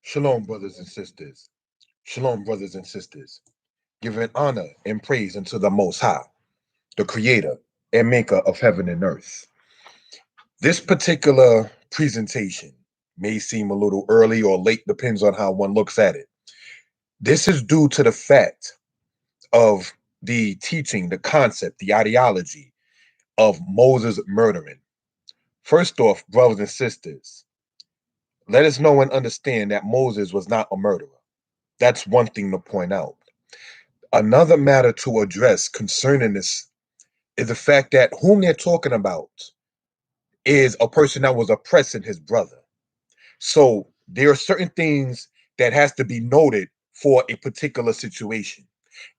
Shalom, brothers and sisters. Shalom, brothers and sisters. Giving honor and praise unto the Most High, the Creator and Maker of heaven and earth. This particular presentation may seem a little early or late, depends on how one looks at it. This is due to the fact of the teaching, the concept, the ideology of Moses murdering. First off, brothers and sisters, let us know and understand that Moses was not a murderer. That's one thing to point out. Another matter to address concerning this is the fact that whom they're talking about is a person that was oppressing his brother. So there are certain things that has to be noted for a particular situation,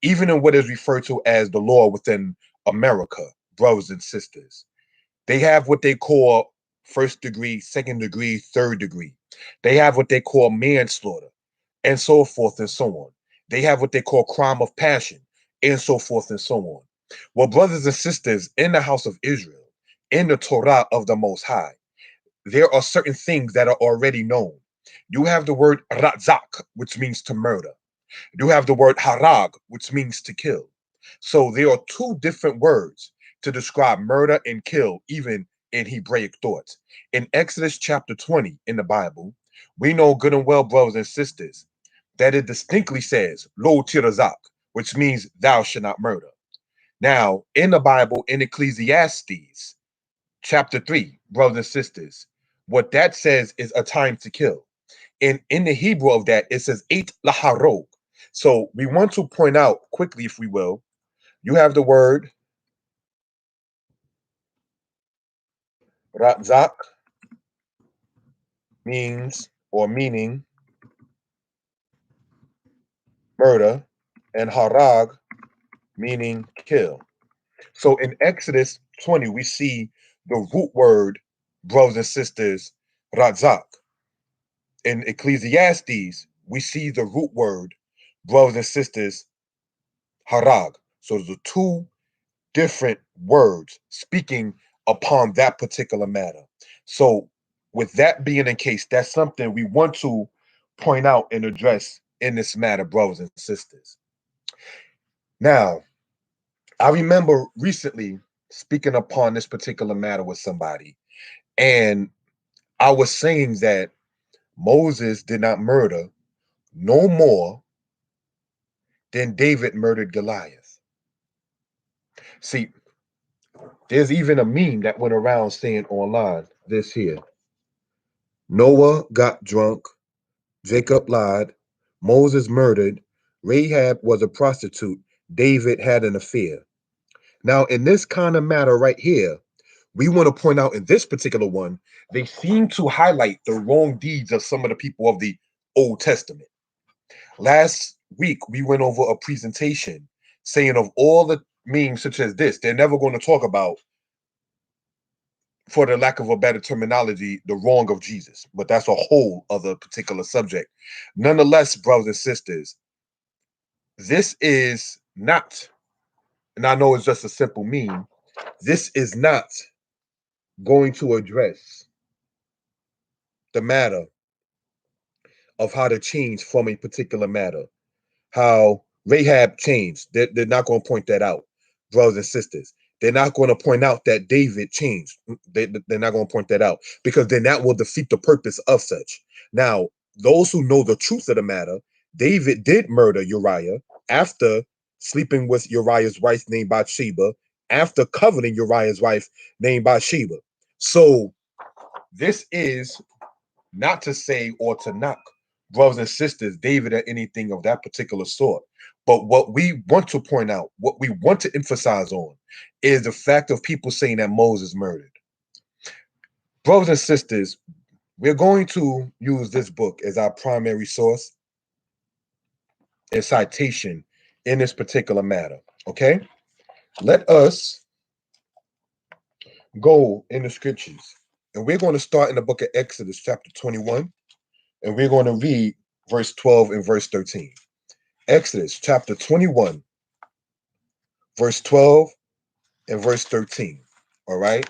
even in what is referred to as the law within America, brothers and sisters. They have what they call first degree, second degree, third degree. They have what they call manslaughter, and so forth and so on. They have what they call crime of passion, and so forth and so on. Well, brothers and sisters, in the house of Israel, in the Torah of the Most High, there are certain things that are already known. You have the word razak, which means to murder. You have the word harag, which means to kill. So there are two different words to describe murder and kill, even in Hebraic thought. In Exodus chapter 20 in the Bible, we know good and well, brothers and sisters, that it distinctly says, Lo tirazak, which means thou shalt not murder. Now, in the Bible, in Ecclesiastes chapter 3, brothers and sisters, what that says is a time to kill. And in the Hebrew of that, it says eight laharog. So we want to point out quickly, if we will, you have the word ratzak means or meaning murder, and harag meaning kill. So in Exodus 20, we see the root word, brothers and sisters, ratzak. In Ecclesiastes, we see the root word, brothers and sisters, harag. So the two different words speaking upon that particular matter. So, with that being the case, that's something we want to point out and address in this matter, brothers and sisters. Now, I remember recently speaking upon this particular matter with somebody, and I was saying that Moses did not murder no more than David murdered Goliath. See, there's even a meme that went around saying online this here: Noah got drunk, Jacob lied, Moses murdered, Rahab was a prostitute, David had an affair. Now, in this kind of matter right here, we want to point out in this particular one, they seem to highlight the wrong deeds of some of the people of the Old Testament. Last week, we went over a presentation saying of all the memes such as this, they're never going to talk about, for the lack of a better terminology, the wrong of Jesus. But that's a whole other particular subject. Nonetheless, brothers and sisters, this is not, and I know it's just a simple meme, this is not going to address the matter of how to change from a particular matter. How Rahab changed. They're not going to point that out, brothers and sisters. They're not going to point out that David changed. They're not going to point that out because then that will defeat the purpose of such. Now, those who know the truth of the matter, David did murder Uriah after sleeping with Uriah's wife named Bathsheba, after coveting Uriah's wife named Bathsheba. So this is not to say or to knock brothers and sisters, David, or anything of that particular sort. But what we want to point out, what we want to emphasize on, is the fact of people saying that Moses murdered. Brothers and sisters, we're going to use this book as our primary source and citation in this particular matter. Okay? Let us go in the scriptures. And we're going to start in the book of Exodus, chapter 21, and we're going to read verse 12 and verse 13. Exodus chapter 21, verse 12 and verse 13. All right.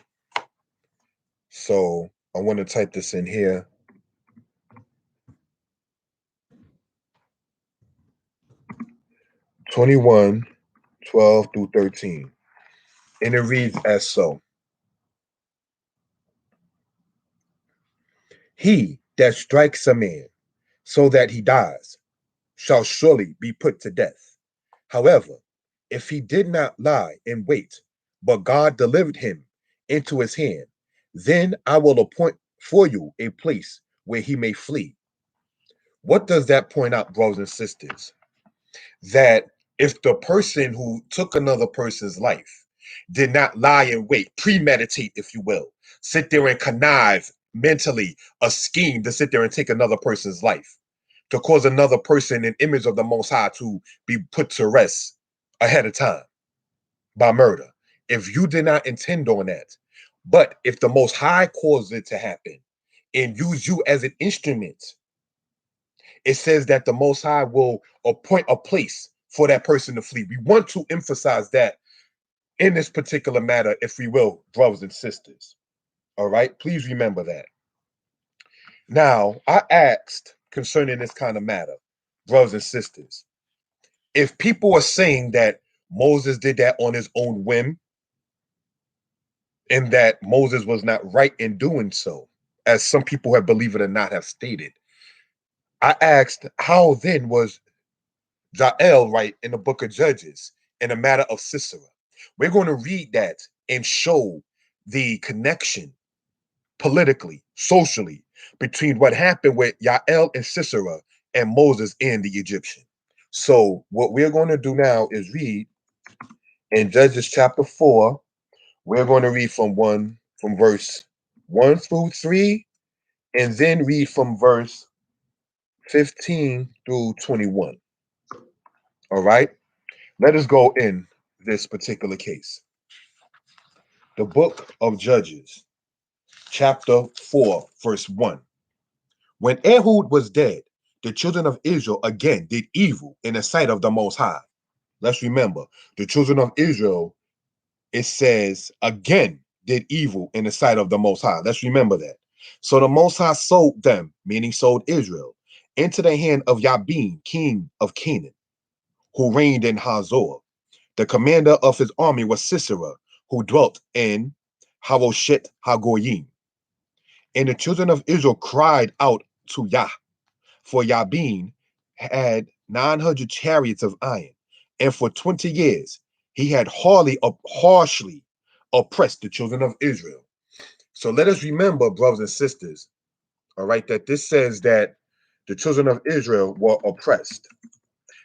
So I want to type this in here. 21, 12 through 13. And it reads as so. He that strikes a man so that he dies shall surely be put to death. However, if he did not lie in wait, but God delivered him into his hand, then I will appoint for you a place where he may flee. What does that point out, brothers and sisters? That if the person who took another person's life did not lie in wait, premeditate, if you will, sit there and connive mentally a scheme to sit there and take another person's life, to cause another person, an image of the Most High, to be put to rest ahead of time by murder. If you did not intend on that, but if the Most High caused it to happen and use you as an instrument, it says that the Most High will appoint a place for that person to flee. We want to emphasize that in this particular matter, if we will, brothers and sisters. All right, please remember that. Now, I asked concerning this kind of matter, brothers and sisters, if people are saying that Moses did that on his own whim and that Moses was not right in doing so, as some people have, believe it or not, have stated, I asked, how then was Jael right in the book of Judges in the matter of Sisera? We're going to read that and show the connection politically, socially, between what happened with Yael and Sisera and Moses and the Egyptian. So what we're going to do now is read in Judges chapter 4. We're going to read from verse 1 through 3, and then read from verse 15 through 21. All right. Let us go in this particular case. The book of Judges, chapter 4, verse 1. When Ehud was dead, the children of Israel again did evil in the sight of the Most High. Let's remember, the children of Israel, it says, again did evil in the sight of the Most High. Let's remember that. So the Most High sold them, meaning sold Israel, into the hand of Jabin, king of Canaan, who reigned in Hazor. The commander of his army was Sisera, who dwelt in Haroshet Hagoyim. And the children of Israel cried out to Yah, for Yabin had 900 chariots of iron, and for 20 years he had harshly oppressed the children of Israel. So let us remember, brothers and sisters, all right, that this says that the children of Israel were oppressed.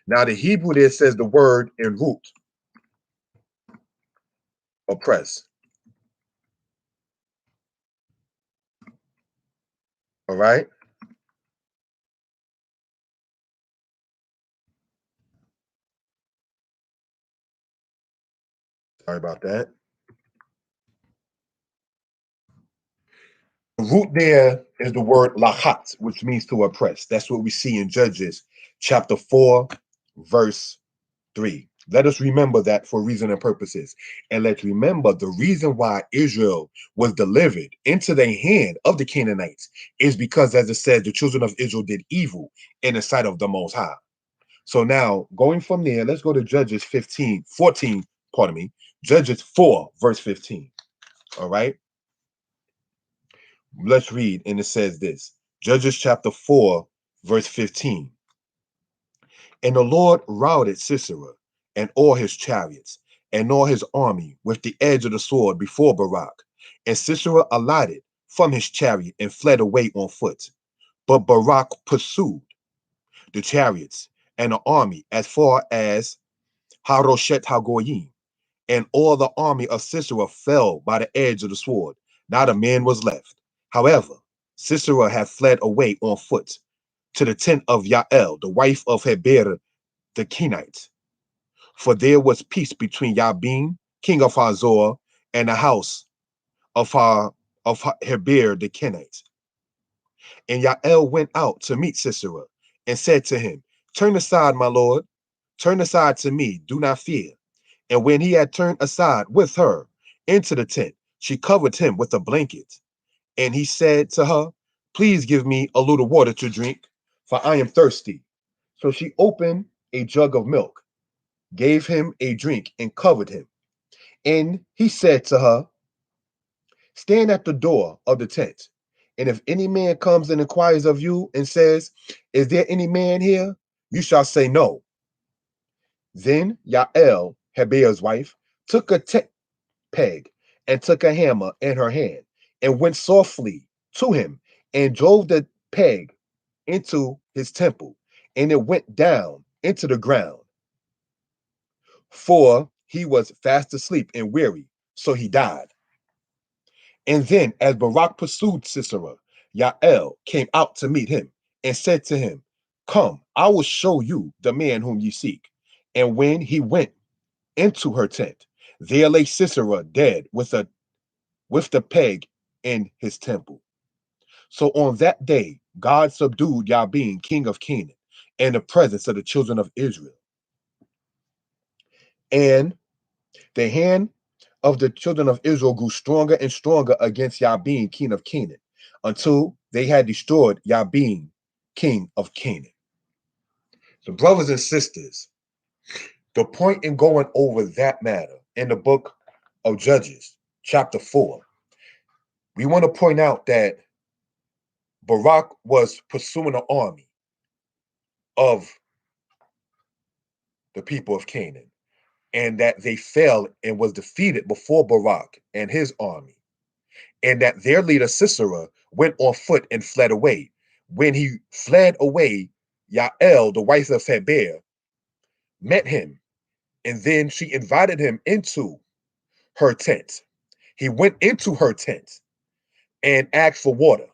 Now, the Hebrew there says the word in root, oppress. All right. Sorry about that. The root there is the word lachat, which means to oppress. That's what we see in Judges chapter 4, verse 3. Let us remember that for reason and purposes. And let's remember the reason why Israel was delivered into the hand of the Canaanites is because, as it says, the children of Israel did evil in the sight of the Most High. So now, going from there, let's go to Judges 14, pardon me, Judges 4, verse 15. All right. Let's read, and it says this, Judges chapter 4, verse 15. And the Lord routed Sisera and all his chariots and all his army with the edge of the sword before Barak. And Sisera alighted from his chariot and fled away on foot. But Barak pursued the chariots and the army as far as Haroshet Hagoyim. And all the army of Sisera fell by the edge of the sword. Not a man was left. However, Sisera had fled away on foot to the tent of Yael, the wife of Heber the Kenite. For there was peace between Jabin, king of Hazor, and the house of Heber the Kenite. And Yael went out to meet Sisera and said to him, Turn aside, my lord, turn aside to me, do not fear. And when he had turned aside with her into the tent, she covered him with a blanket. And he said to her, Please give me a little water to drink, for I am thirsty. So she opened a jug of milk gave him a drink, and covered him. And he said to her, stand at the door of the tent. And if any man comes and inquires of you and says, is there any man here? You shall say no. Then Yael, Heber's wife, took a tent peg and took a hammer in her hand and went softly to him and drove the peg into his temple, and it went down into the ground, for he was fast asleep and weary, so he died. And then, as Barak pursued Sisera, Yael came out to meet him and said to him, come, I will show you the man whom you seek. And when he went into her tent, there lay Sisera dead with the peg in his temple. So on that day, God subdued Yabin, king of Canaan, in the presence of the children of Israel. And the hand of the children of Israel grew stronger and stronger against Yabin, king of Canaan, until they had destroyed Yabin, king of Canaan. So, brothers and sisters, the point in going over that matter in the book of Judges, chapter 4, we want to point out that Barak was pursuing an army of the people of Canaan, and that they fell and was defeated before Barak and his army, and that their leader Sisera went on foot and fled away. When he fled away, Yael, the wife of Heber, met him, and then she invited him into her tent. He went into her tent and asked for water.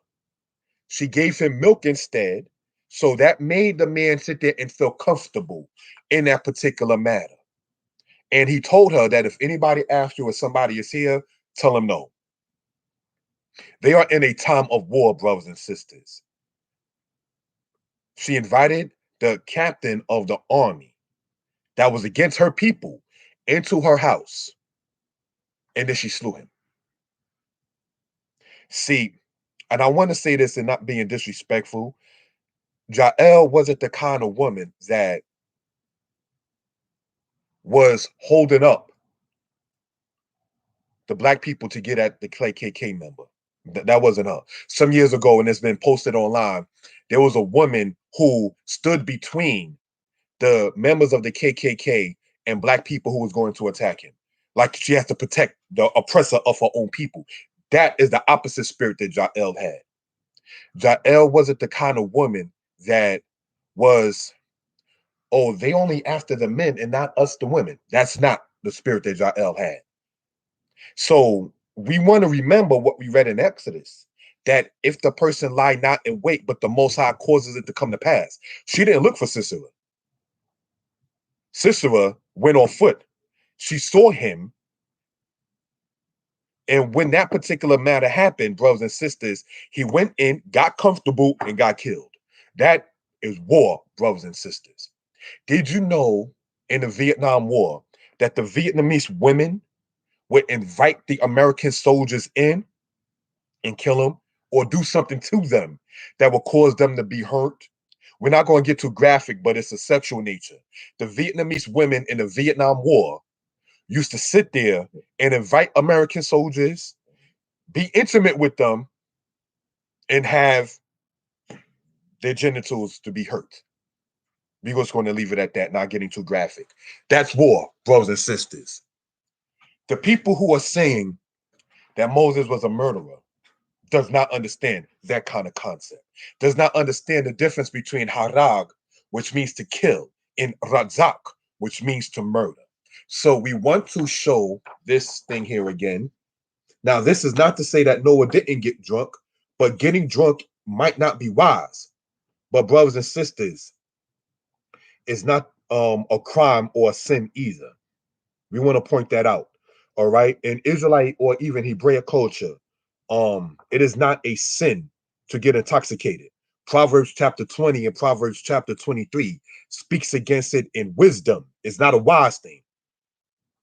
She gave him milk instead, so that made the man sit there and feel comfortable in that particular matter. And he told her that if anybody asks you if somebody is here, tell them no. They are in a time of war, brothers and sisters. She invited the captain of the army that was against her people into her house, and then she slew him. See, and I want to say this and not being disrespectful, Jael wasn't the kind of woman that was holding up the black people to get at the KKK member. That wasn't her. Some years ago, and it's been posted online, there was a woman who stood between the members of the KKK and black people who was going to attack him. Like she has to protect the oppressor of her own people. That is the opposite spirit that Jael had. Jael wasn't the kind of woman that was, oh, they only after the men and not us, the women. That's not the spirit that Jael had. So we want to remember what we read in Exodus, that if the person lie not in wait, but the Most High causes it to come to pass. She didn't look for Sisera. Sisera went on foot. She saw him. And when that particular matter happened, brothers and sisters, he went in, got comfortable, and got killed. That is war, brothers and sisters. Did you know in the Vietnam War that the Vietnamese women would invite the American soldiers in and kill them or do something to them that would cause them to be hurt? We're not going to get too graphic, but it's a sexual nature. The Vietnamese women in the Vietnam War used to sit there and invite American soldiers, be intimate with them, and have their genitals to be hurt. We're just going to leave it at that, not getting too graphic. That's war, brothers and sisters. The people who are saying that Moses was a murderer does not understand that kind of concept, does not understand the difference between harag, which means to kill, and razak, which means to murder. So we want to show this thing here again. Now, this is not to say that Noah didn't get drunk, but getting drunk might not be wise. But brothers and sisters, it's not a crime or a sin either. We want to point that out. All right. In Israelite or even Hebraic culture, it is not a sin to get intoxicated. Proverbs chapter 20 and Proverbs chapter 23 speaks against it in wisdom. It's not a wise thing.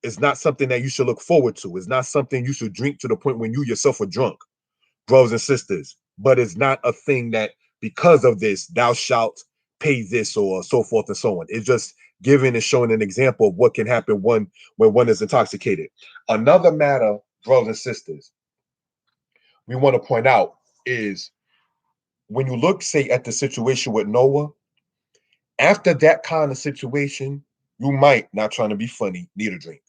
It's not something that you should look forward to. It's not something you should drink to the point when you yourself are drunk, brothers and sisters. But it's not a thing that because of this, thou shalt pay this or so forth and so on. It's just giving and showing an example of what can happen when one is intoxicated. Another matter, brothers and sisters, we want to point out is when you look, say, at the situation with Noah, after that kind of situation, you might, not trying to be funny, need a drink.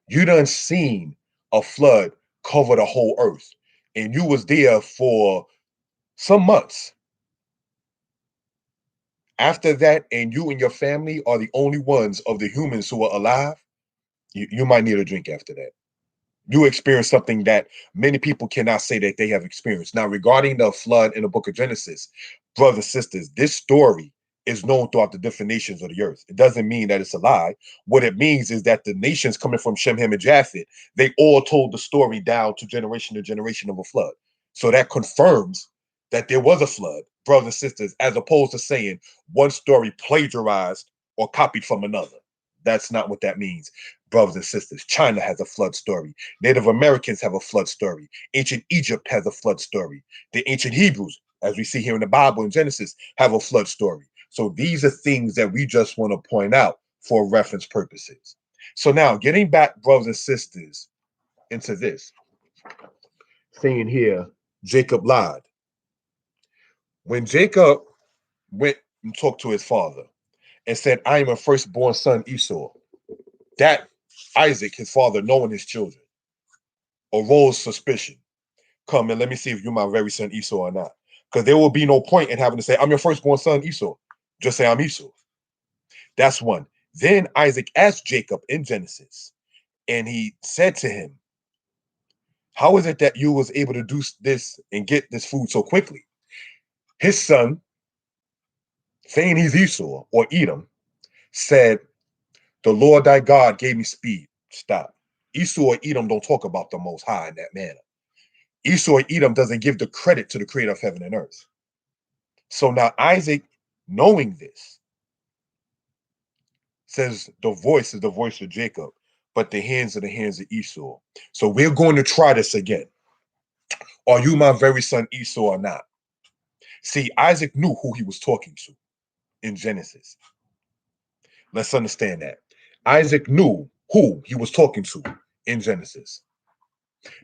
You done seen a flood cover the whole earth, and you was there for some months. After that, and you and your family are the only ones of the humans who are alive, you might need a drink after that. You experience something that many people cannot say that they have experienced. Now, regarding the flood in the book of Genesis, brothers, sisters, this story is known throughout the different nations of the earth. It doesn't mean that it's a lie. What it means is that the nations coming from Shem, Ham, and Japheth, they all told the story down to generation of a flood. So that confirms that there was a flood, brothers and sisters, as opposed to saying one story plagiarized or copied from another. That's not what that means, brothers and sisters. China has a flood story. Native Americans have a flood story. Ancient Egypt has a flood story. The ancient Hebrews, as we see here in the Bible in Genesis, have a flood story. So these are things that we just want to point out for reference purposes. So now, getting back, brothers and sisters, into this, saying here, Jacob lied. When Jacob went and talked to his father and said, I am a firstborn son, Esau, that Isaac, his father, knowing his children, arose suspicion. Come and let me see if you're my very son Esau or not. Because there will be no point in having to say, I'm your firstborn son Esau. Just say I'm Esau. That's one. Then Isaac asked Jacob in Genesis, and he said to him, how is it that you was able to do this and get this food so quickly? His son, saying he's Esau or Edom, said, the Lord thy God gave me speed. Stop. Esau or Edom don't talk about the Most High in that manner. Esau or Edom doesn't give the credit to the creator of heaven and earth. So now Isaac, knowing this, says the voice is the voice of Jacob, but the hands are the hands of Esau. So we're going to try this again. Are you my very son Esau or not? See, Isaac knew who he was talking to in Genesis. Let's understand that. Isaac knew who he was talking to in Genesis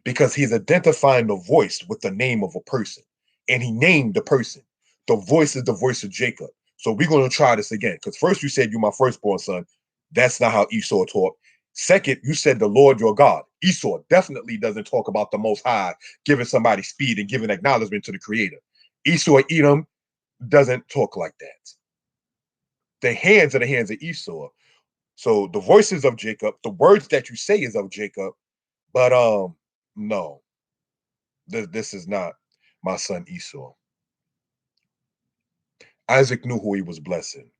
because he's identifying the voice with the name of a person, and he named the person. The voice is the voice of Jacob. So we're going to try this again, because first you said you're my firstborn son. That's not how Esau talked. Second, you said the Lord your God. Esau definitely doesn't talk about the Most High giving somebody speed and giving acknowledgement to the Creator. Esau, Edom, doesn't talk like that. The hands are the hands of Esau. So the voices of Jacob, the words that you say is of Jacob, but no, this is not my son Esau. Isaac knew who he was blessing.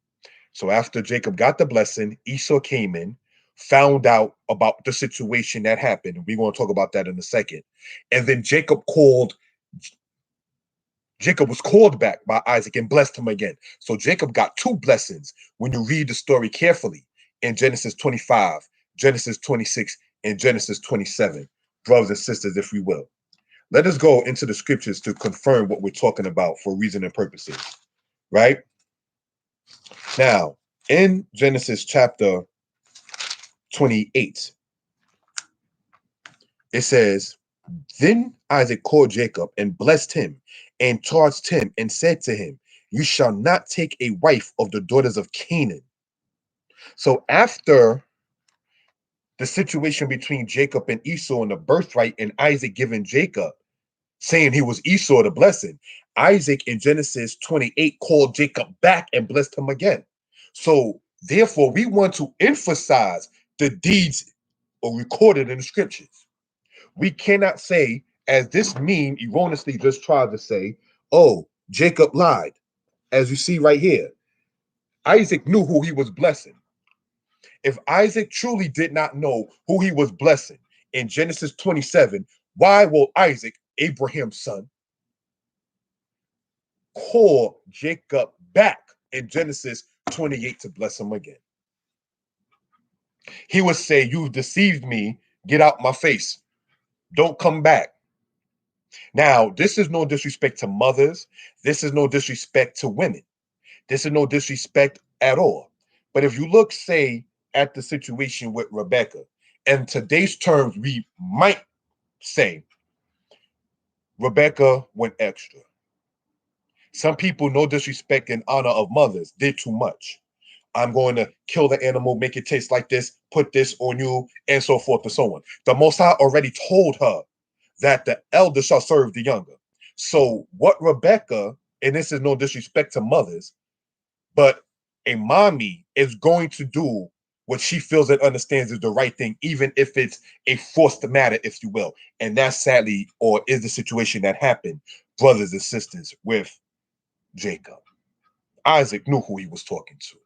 So after Jacob got the blessing, Esau came in, found out about the situation that happened. We're going to talk about that in a second. And then Jacob was called back by Isaac and blessed him again. So Jacob got two blessings when you read the story carefully in Genesis 25, Genesis 26, and Genesis 27. Brothers and sisters, if we will. Let us go into the scriptures to confirm what we're talking about for reason and purposes, right? Now, in Genesis chapter 28, it says, then Isaac called Jacob and blessed him and charged him and said to him, you shall not take a wife of the daughters of Canaan. So after the situation between Jacob and Esau and the birthright and Isaac giving Jacob, saying he was Esau the blessing, Isaac in Genesis 28 called Jacob back and blessed him again. So therefore, we want to emphasize the deeds are recorded in the scriptures. We cannot say, as this meme erroneously just tried to say, oh, Jacob lied. As you see right here, Isaac knew who he was blessing. If Isaac truly did not know who he was blessing in Genesis 27, why will Isaac, Abraham's son, call Jacob back in Genesis 28 to bless him again? He would say, you deceived me, get out my face, don't come back. Now, this is no disrespect to mothers. This is no disrespect to women. This is no disrespect at all. But if you look, say, at the situation with Rebecca, in today's terms, we might say Rebecca went extra. Some people, no disrespect in honor of mothers, did too much. I'm going to kill the animal, make it taste like this, put this on you, and so forth and so on. The Most High already told her that the elder shall serve the younger. So what Rebecca, and this is no disrespect to mothers, but a mommy is going to do what she feels and understands is the right thing, even if it's a forced matter, if you will. And that sadly, or is the situation that happened, brothers and sisters, with Jacob. Isaac knew who he was talking to.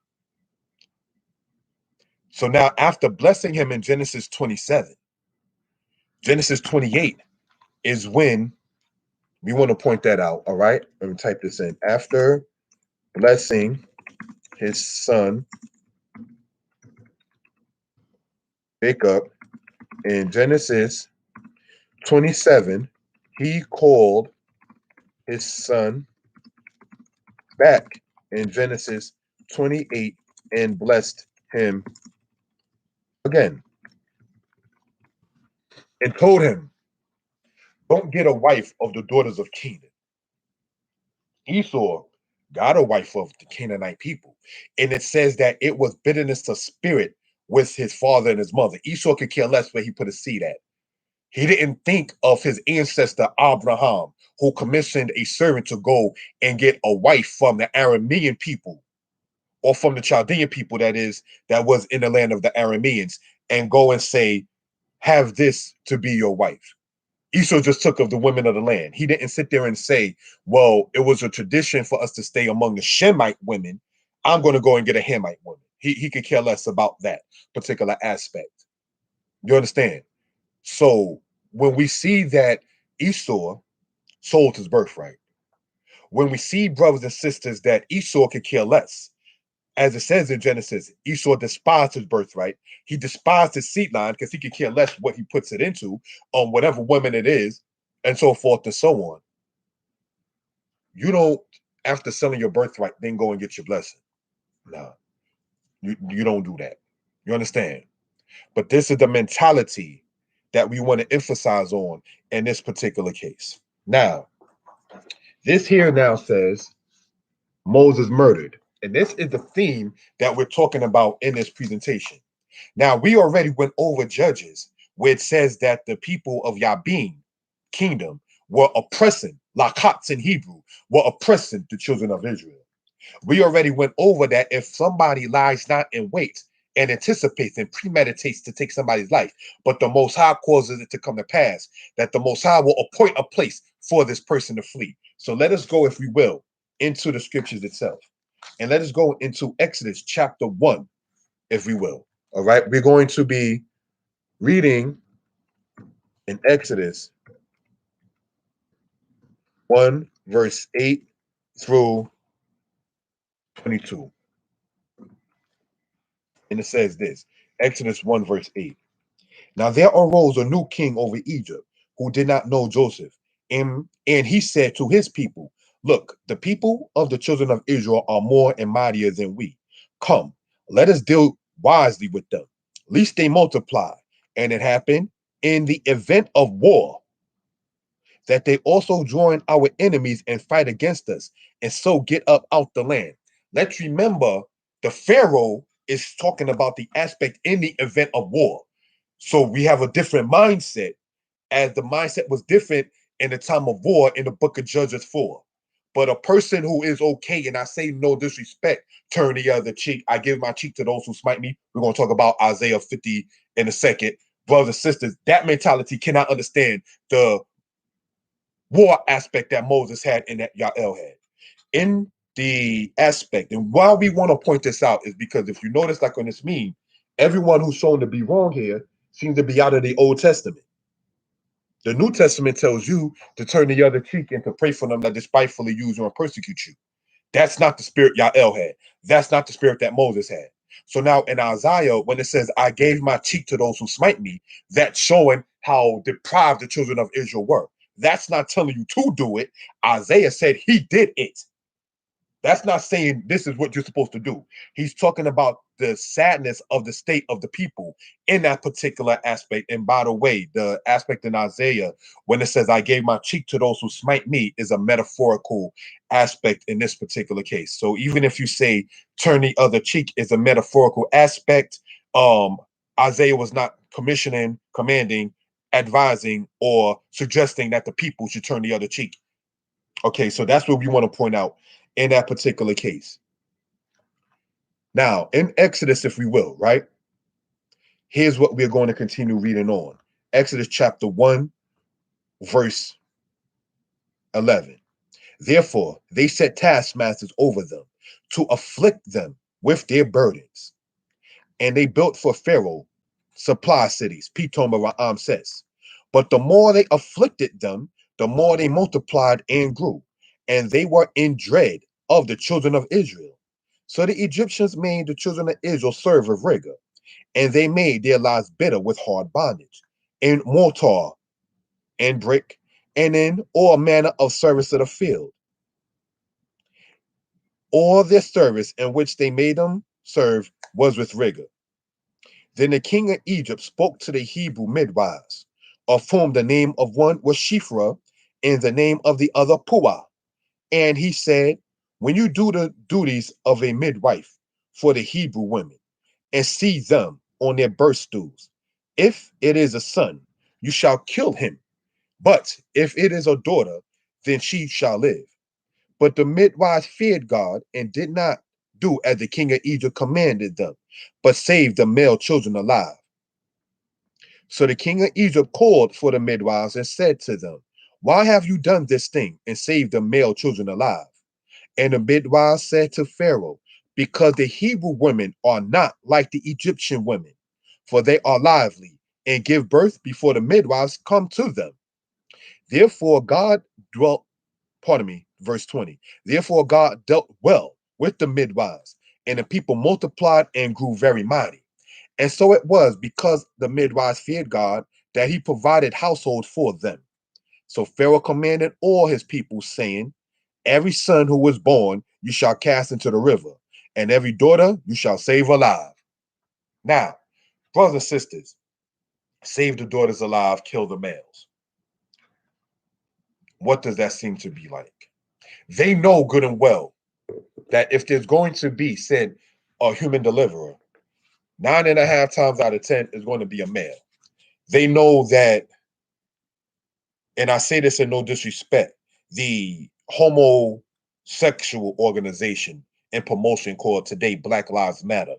So now, after blessing him in Genesis 27, Genesis 28 is when we want to point that out. All right, let me type this in. After blessing his son Jacob in Genesis 27, he called his son back in Genesis 28 and blessed him again and told him, don't get a wife of the daughters of Canaan. Esau got a wife of the Canaanite people. And it says that it was bitterness of spirit with his father and his mother. Esau could care less where he put his seed at. He didn't think of his ancestor Abraham, who commissioned a servant to go and get a wife from the Aramean people, or from the Chaldean people, that was in the land of the Arameans, and go and say, have this to be your wife. Esau just took of the women of the land. He didn't sit there and say, well, it was a tradition for us to stay among the Shemite women. I'm going to go and get a Hamite woman. He could care less about that particular aspect. You understand? So when we see that Esau sold his birthright, when we see, brothers and sisters, that Esau could care less, as it says in Genesis, Esau despised his birthright. He despised his seed line because he could care less what he puts it into, on whatever woman it is, and so forth and so on. You don't, after selling your birthright, then go and get your blessing. No, you don't do that. You understand? But this is the mentality that we want to emphasize on in this particular case. Now, this here now says Moses murdered. And this is the theme that we're talking about in this presentation. Now, we already went over Judges, where it says that the people of Yabin kingdom were oppressing, Lakats in Hebrew, were oppressing the children of Israel. We already went over that if somebody lies not in wait and anticipates and premeditates to take somebody's life, but the Most High causes it to come to pass, that the Most High will appoint a place for this person to flee. So let us go, if we will, into the scriptures itself. And let us go into Exodus chapter 1, if we will. All right, we're going to be reading in Exodus 1, verse 8 through 22. And it says this, Exodus 1, verse 8. Now there arose a new king over Egypt who did not know Joseph. And he said to his people, look, the people of the children of Israel are more and mightier than we. Come, let us deal wisely with them, lest they multiply. And it happened in the event of war that they also join our enemies and fight against us, and so get up out the land. Let's remember, the Pharaoh is talking about the aspect in the event of war. So we have a different mindset, as the mindset was different in the time of war in the book of Judges 4. But a person who is okay, and I say no disrespect, turn the other cheek. I give my cheek to those who smite me. We're going to talk about Isaiah 50 in a second. Brothers and sisters, that mentality cannot understand the war aspect that Moses had and that Yael had. In the aspect, and why we want to point this out is because if you notice, like on this meme, everyone who's shown to be wrong here seems to be out of the Old Testament. The New Testament tells you to turn the other cheek and to pray for them that despitefully use you and persecute you. That's not the spirit Yael had. That's not the spirit that Moses had. So now in Isaiah, when it says, I gave my cheek to those who smite me, that's showing how deprived the children of Israel were. That's not telling you to do it. Isaiah said he did it. That's not saying this is what you're supposed to do. He's talking about the sadness of the state of the people in that particular aspect. And by the way, the aspect in Isaiah, when it says, I gave my cheek to those who smite me, is a metaphorical aspect in this particular case. So even if you say turn the other cheek is a metaphorical aspect, Isaiah was not commissioning, commanding, advising, or suggesting that the people should turn the other cheek. Okay, so that's what we want to point out in that particular case. Now, in Exodus, if we will, right? Here's what we're going to continue reading on. Exodus chapter 1, verse 11. Therefore, they set taskmasters over them to afflict them with their burdens. And they built for Pharaoh supply cities, Pithom and Ramses. But the more they afflicted them, the more they multiplied and grew. And they were in dread of the children of Israel. So the Egyptians made the children of Israel serve with rigor, and they made their lives bitter with hard bondage, in mortar and brick, and in all manner of service of the field. All their service in which they made them serve was with rigor. Then the king of Egypt spoke to the Hebrew midwives, of whom the name of one was Shiphrah, and the name of the other Puah. And he said, when you do the duties of a midwife for the Hebrew women, and see them on their birth stools, if it is a son, you shall kill him. But if it is a daughter, then she shall live. But the midwives feared God and did not do as the king of Egypt commanded them, but saved the male children alive. So the king of Egypt called for the midwives and said to them, why have you done this thing and saved the male children alive? And the midwives said to Pharaoh, because the Hebrew women are not like the Egyptian women, for they are lively and give birth before the midwives come to them. Therefore God dwelt, pardon me, verse 20. Therefore God dealt well with the midwives, and the people multiplied and grew very mighty. And so it was because the midwives feared God that he provided households for them. So Pharaoh commanded all his people, saying, every son who was born you shall cast into the river, and every daughter you shall save alive. Now, brothers and sisters, save the daughters alive, kill the males. What does that seem to be like? They know good and well that if there's going to be, said, a human deliverer, 9.5 times out of 10 is going to be a male. They know that, and I say this in no disrespect, the homosexual organization and promotion called today Black Lives Matter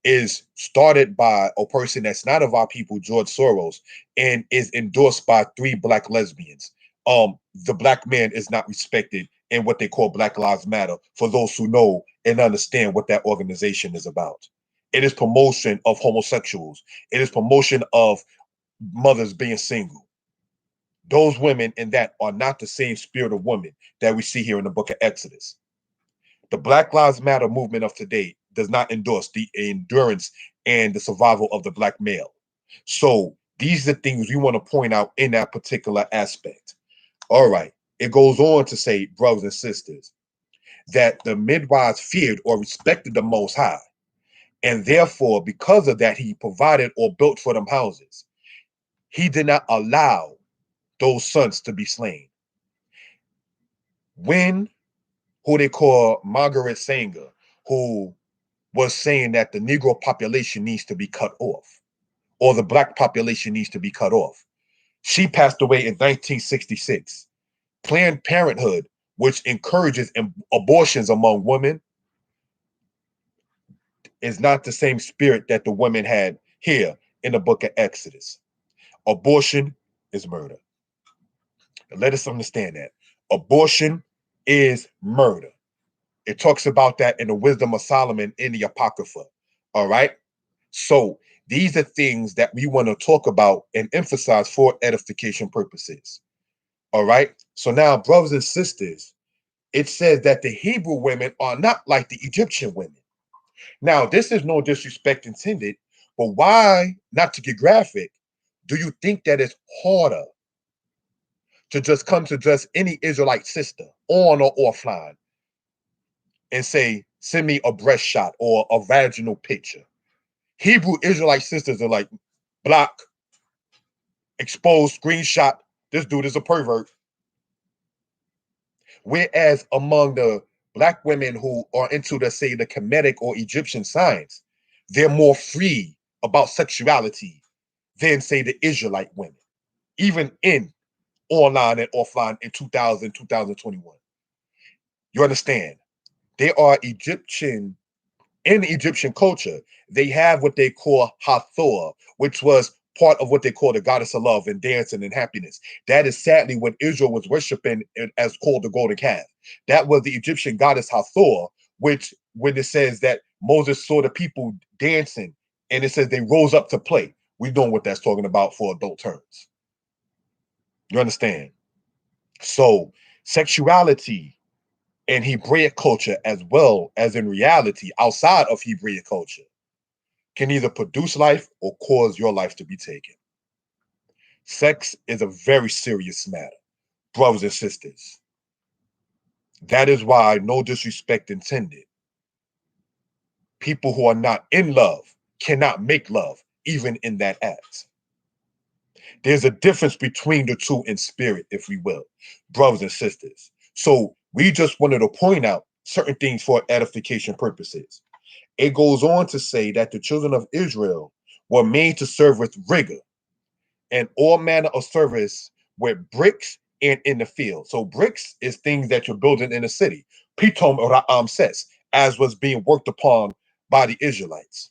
is started by a person that's not of our people, George Soros, and is endorsed by 3 black lesbians. The black man is not respected in what they call Black Lives Matter, for those who know and understand what that organization is about. It is promotion of homosexuals. It is promotion of mothers being single. Those women in that are not the same spirit of women that we see here in the book of Exodus. The Black Lives Matter movement of today does not endorse the endurance and the survival of the black male. So these are things we want to point out in that particular aspect. All right. It goes on to say, brothers and sisters, that the midwives feared or respected the Most High. And therefore, because of that, he provided or built for them houses. He did not allow those sons to be slain. When who they call Margaret Sanger, who was saying that the Negro population needs to be cut off, or the black population needs to be cut off. She passed away in 1966. Planned Parenthood, which encourages abortions among women, is not the same spirit that the women had here in the book of Exodus. Abortion is murder. Let us understand that. Abortion is murder. It talks about that in the Wisdom of Solomon in the Apocrypha. All right. So these are things that we want to talk about and emphasize for edification purposes. All right. So now, brothers and sisters, it says that the Hebrew women are not like the Egyptian women. Now, this is no disrespect intended, but why, not to get graphic, do you think that it's harder to just come to just any Israelite sister on or offline and say, send me a breast shot or a vaginal picture. Hebrew Israelite sisters are like, block, exposed, screenshot. This dude is a pervert. Whereas among the black women who are into, let's say, the Kemetic or Egyptian science, they're more free about sexuality than, say, the Israelite women, even in online and offline in 2000, 2021. You understand? They are Egyptian. In Egyptian culture, they have what they call Hathor, which was part of what they call the goddess of love and dancing and happiness. That is sadly what Israel was worshiping as called the golden calf. That was the Egyptian goddess Hathor, which when it says that Moses saw the people dancing and it says they rose up to play, we know what that's talking about for adult terms. You understand? So sexuality in Hebraic culture, as well as in reality outside of Hebraic culture, can either produce life or cause your life to be taken. Sex is a very serious matter, brothers and sisters. That is why, no disrespect intended, people who are not in love cannot make love, even in that act. There's a difference between the two in spirit, if we will, brothers and sisters. So we just wanted to point out certain things for edification purposes. It goes on to say that the children of Israel were made to serve with rigor and all manner of service with bricks and in the field. So bricks is things that you're building in the city. Pitom Ra'am says, as was being worked upon by the Israelites.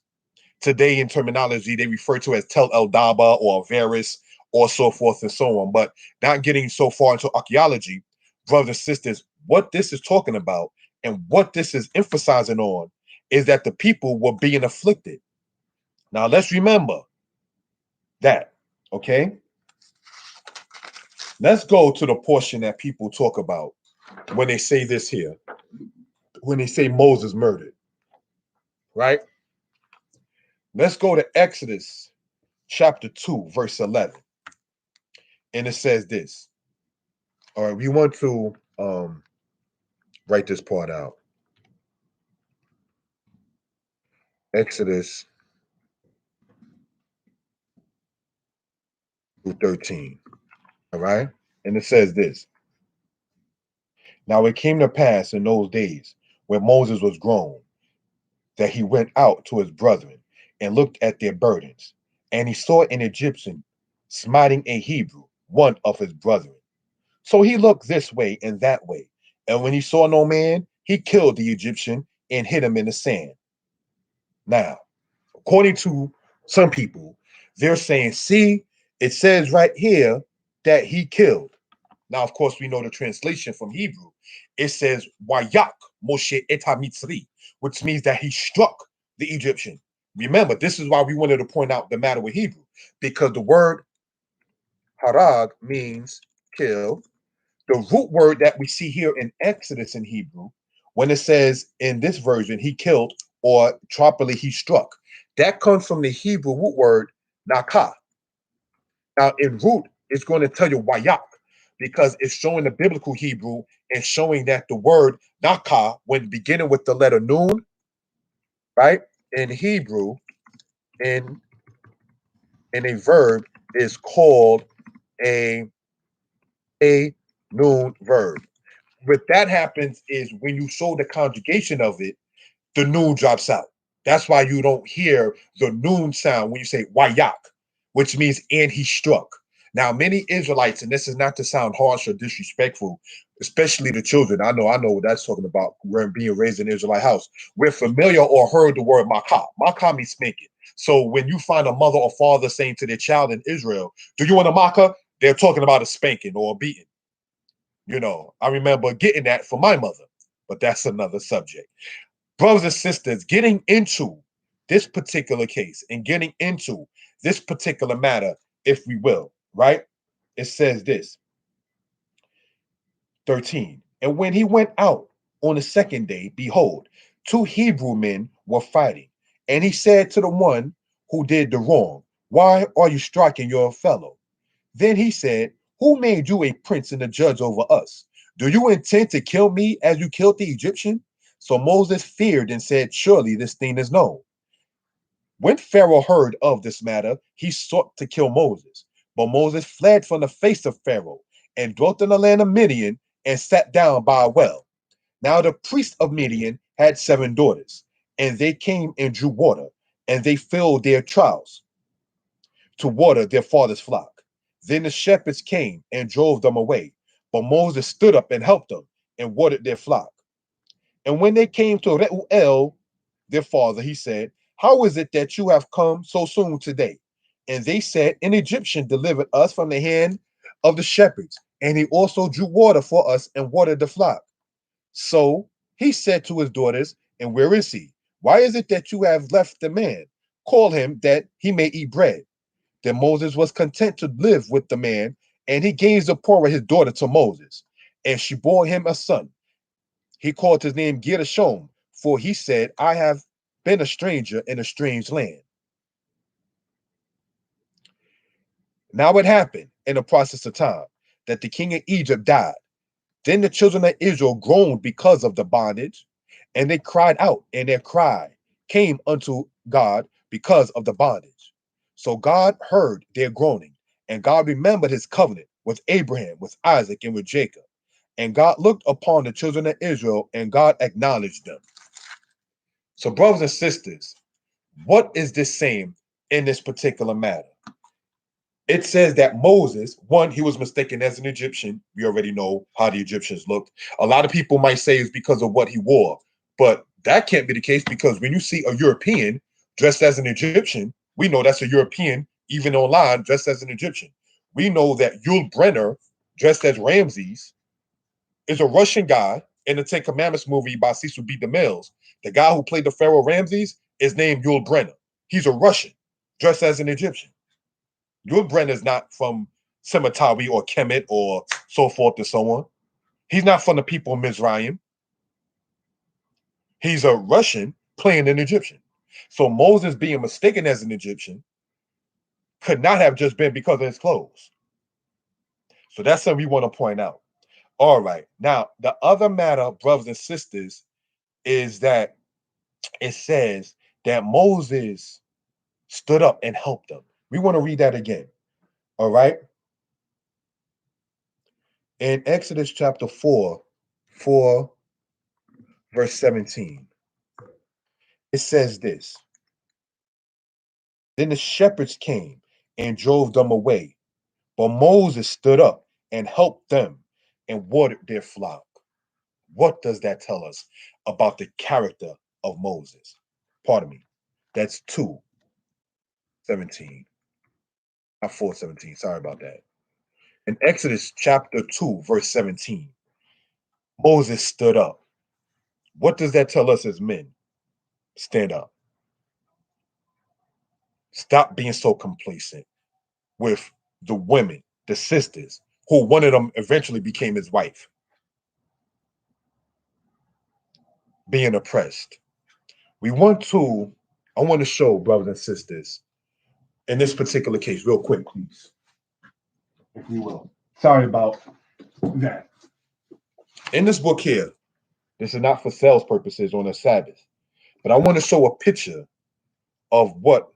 Today in terminology, they refer to as Tel El Daba or Avaris or so forth and so on. But not getting so far into archaeology, brothers and sisters, what this is talking about and what this is emphasizing on is that the people were being afflicted. Now let's remember that, okay? Let's go to the portion that people talk about when they say this here, when they say Moses murdered, right? Let's go to Exodus chapter 2, verse 11. And it says this. All right, we want to write this part out. Exodus 13. All right. And it says this. Now it came to pass in those days when Moses was grown that he went out to his brethren and looked at their burdens. And he saw an Egyptian smiting a Hebrew, one of his brethren. So he looked this way and that way. And when he saw no man, he killed the Egyptian and hid him in the sand. Now, according to some people, they're saying, see, it says right here that he killed. Now, of course, we know the translation from Hebrew. It says, Wayak Moshe Etamitzri, which means that he struck the Egyptian. Remember, this is why we wanted to point out the matter with Hebrew, because the word harag means kill. The root word that we see here in Exodus in Hebrew, when it says in this version, he killed, or properly he struck, that comes from the Hebrew root word nakah. Now, in root, it's going to tell you wayak because it's showing the biblical Hebrew and showing that the word nakah, when beginning with the letter noon, right, in Hebrew, in a verb is called a noon verb. What that happens is when you show the conjugation of it, the noon drops out. That's why you don't hear the noon sound when you say wayak, which means and he struck. Now, many Israelites, and this is not to sound harsh or disrespectful, especially the children. I know what that's talking about. We're being raised in an Israelite house. We're familiar or heard the word makah. Makah means spanking. So when you find a mother or father saying to their child in Israel, "Do you want a makah?" They're talking about a spanking or a beating. I remember getting that from my mother, but that's another subject. Brothers and sisters, getting into this particular case and getting into this particular matter, if we will, right? It says this 13. And when he went out on the second day, behold, two Hebrew men were fighting. And he said to the one who did the wrong, why are you striking your fellow? Then he said, who made you a prince and a judge over us? Do you intend to kill me as you killed the Egyptian? So Moses feared and said, surely this thing is known. When Pharaoh heard of this matter, he sought to kill Moses. But Moses fled from the face of Pharaoh and dwelt in the land of Midian and sat down by a well. Now the priest of Midian had 7 daughters, and they came and drew water, and they filled their troughs to water their father's flock. Then the shepherds came and drove them away. But Moses stood up and helped them and watered their flock. And when they came to Reuel, their father, he said, how is it that you have come so soon today? And they said, an Egyptian delivered us from the hand of the shepherds, and he also drew water for us and watered the flock. So he said to his daughters, and where is he? Why is it that you have left the man? Call him that he may eat bread. Then Moses was content to live with the man, and he gave Zipporah his daughter to Moses, and she bore him a son. He called his name Gershom, for he said, I have been a stranger in a strange land. Now it happened in the process of time that the king of Egypt died. Then the children of Israel groaned because of the bondage, and they cried out, and their cry came unto God because of the bondage. So God heard their groaning, and God remembered his covenant with Abraham, with Isaac, and with Jacob. And God looked upon the children of Israel, and God acknowledged them. So, brothers and sisters, what is this saying in this particular matter? It says that Moses, one, he was mistaken as an Egyptian. We already know how the Egyptians looked. A lot of people might say it's because of what he wore, but that can't be the case, because when you see a European dressed as an Egyptian, we know that's a European, even online, dressed as an Egyptian. We know that Yul Brynner, dressed as Ramses, is a Russian guy in the Ten Commandments movie by Cecil B. DeMille. The guy who played the Pharaoh Ramses is named Yul Brynner. He's a Russian dressed as an Egyptian. Yul Brynner is not from Semitawi or Kemet or so forth and so on. He's not from the people of Mizraim. He's a Russian playing an Egyptian. So Moses being mistaken as an Egyptian could not have just been because of his clothes. So that's something we want to point out. All right. Now, the other matter, brothers and sisters, is that it says that Moses stood up and helped them. We want to read that again. All right. In Exodus chapter 4, verse 17, it says this. Then the shepherds came and drove them away, but Moses stood up and helped them and watered their flock. What does that tell us about the character of Moses? Pardon me. That's 2:17, not 4:17. Sorry about that. In Exodus chapter 2, verse 17, Moses stood up. What does that tell us as men? Stand up. Stop being so complacent with the women, the sisters, who one of them eventually became his wife, being oppressed. I want to show, brothers and sisters, in this particular case, real quick, please, if you will. Sorry about that. In this book here, this is not for sales purposes on a Sabbath, but I want to show a picture of what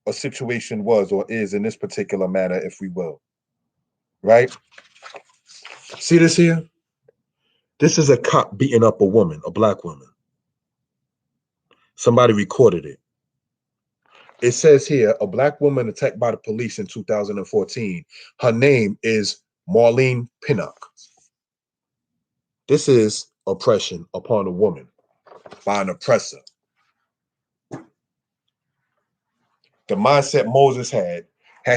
a situation was or is in this particular matter, if we will. Right? See this here? This is a cop beating up a woman, a black woman. Somebody recorded it. It says here, a black woman attacked by the police in 2014. Her name is Marlene Pinnock. This is oppression upon a woman by an oppressor. The mindset Moses had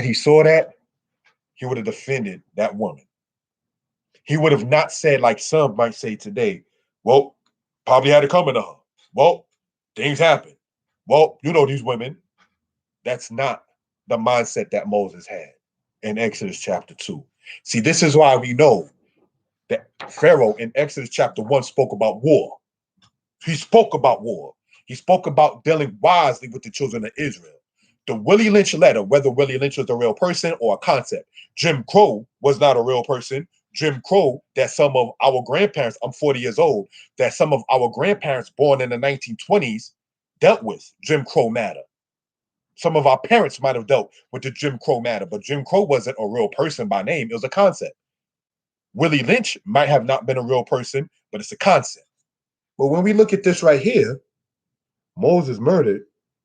he saw that, he would have defended that woman. He would have not said, like some might say today, well, probably had it coming to her. Well, things happen. Well, you know these women. That's not the mindset that Moses had in Exodus chapter 2. See, this is why we know that Pharaoh in Exodus chapter 1 spoke about war. He spoke about war. He spoke about dealing wisely with the children of Israel. The Willie Lynch letter, whether Willie Lynch was a real person or a concept, Jim Crow was not a real person. Jim Crow that some of our grandparents, I'm 40 years old, that some of our grandparents born in the 1920s dealt with Jim Crow matter. Some of our parents might have dealt with the Jim Crow matter, but Jim Crow wasn't a real person by name. It was a concept. Willie Lynch might have not been a real person, but it's a concept. But when we look at this right here, Moses murdered,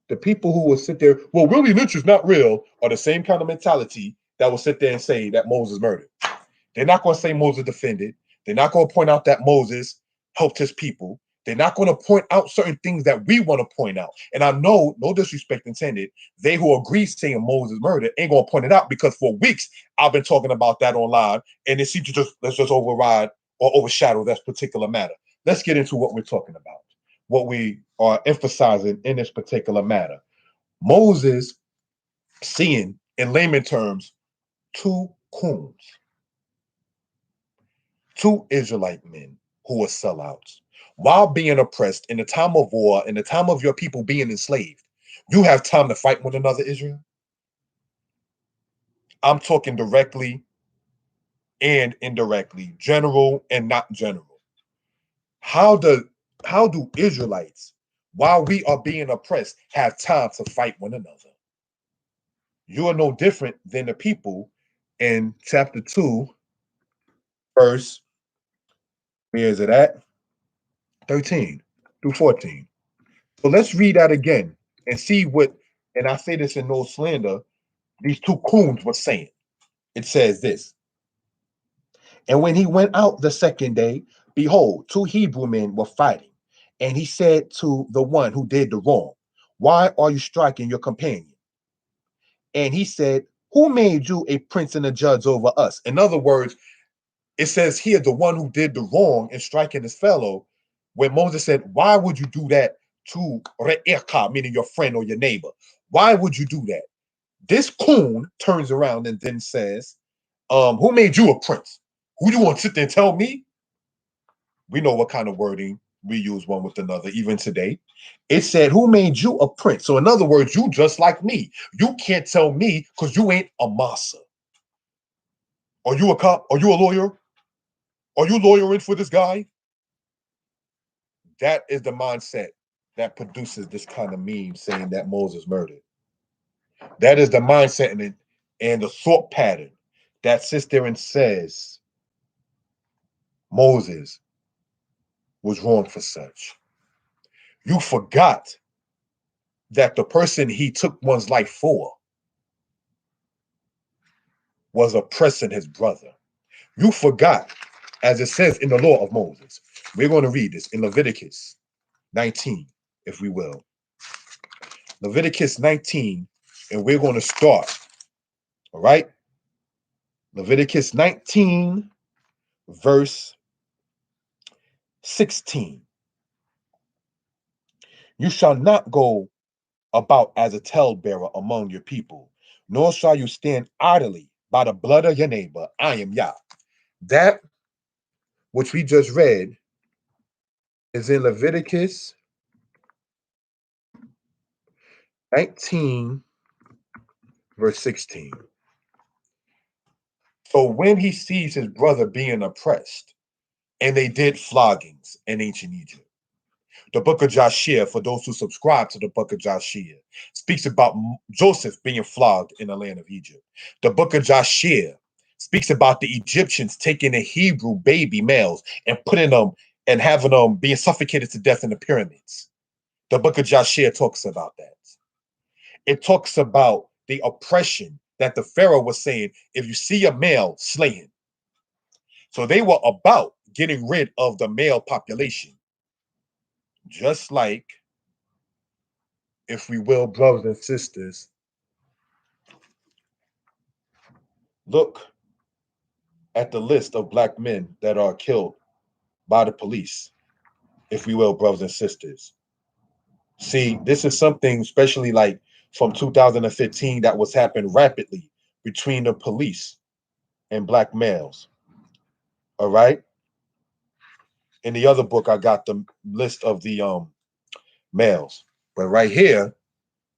the people who will sit there, well, Willie Lynch is not real, are the same kind of mentality that will sit there and say that Moses murdered. They're not going to say Moses defended. They're not going to point out that Moses helped his people. They're not going to point out certain things that we want to point out. And I know, no disrespect intended, they who agree saying Moses murdered ain't going to point it out because for weeks I've been talking about that online, and it seems to just let's just override or overshadow that particular matter. Let's get into what we're talking about, what we are emphasizing in this particular matter. Moses seeing, in layman terms, two coons, two Israelite men who were sellouts. While being oppressed in the time of war, in the time of your people being enslaved, you have time to fight one another, Israel? I'm talking directly and indirectly, general and not general. How do Israelites, while we are being oppressed, have time to fight one another? You are no different than the people in chapter 2, verse, where is it at? 13 through 14. So let's read that again and see what, and I say this in no slander, these two coons were saying. It says this. And when he went out the second day, behold, two Hebrew men were fighting. And he said to the one who did the wrong, why are you striking your companion? And he said, who made you a prince and a judge over us? In other words, it says here, the one who did the wrong and striking his fellow, when Moses said, why would you do that to Re'eka, meaning your friend or your neighbor? Why would you do that? This coon turns around and then says, who made you a prince? Who you want to sit there and tell me? We know what kind of wording we use one with another, even today. It said, who made you a prince? So in other words, you just like me. You can't tell me because you ain't a massa. Are you a cop? Are you a lawyer? Are you lawyering for this guy? That is the mindset that produces this kind of meme saying that Moses murdered. That is the mindset and the thought pattern that sits there and says Moses was wrong for such. You forgot that the person he took one's life for was oppressing his brother. You forgot, as it says in the law of Moses. We're going to read this in Leviticus 19, if we will. Leviticus 19, and we're going to start. All right? Leviticus 19, verse 16. You shall not go about as a talebearer among your people, nor shall you stand idly by the blood of your neighbor. I am Yah. That which we just read is in Leviticus 19, verse 16. So when he sees his brother being oppressed, and they did floggings in ancient Egypt. The book of Joshua, for those who subscribe to the book of Joshua, speaks about Joseph being flogged in the land of Egypt. The book of Joshua speaks about the Egyptians taking the Hebrew baby males and putting them and having them being suffocated to death in the pyramids. The book of Joshua talks about that. It talks about the oppression that the Pharaoh was saying, if you see a male, slay him. So they were about getting rid of the male population. Just like, if we will, brothers and sisters, look at the list of black men that are killed by the police, if we will, brothers and sisters. See, this is something, especially like from 2015, that was happening rapidly between the police and black males. All right. In the other book, I got the list of the males. But right here,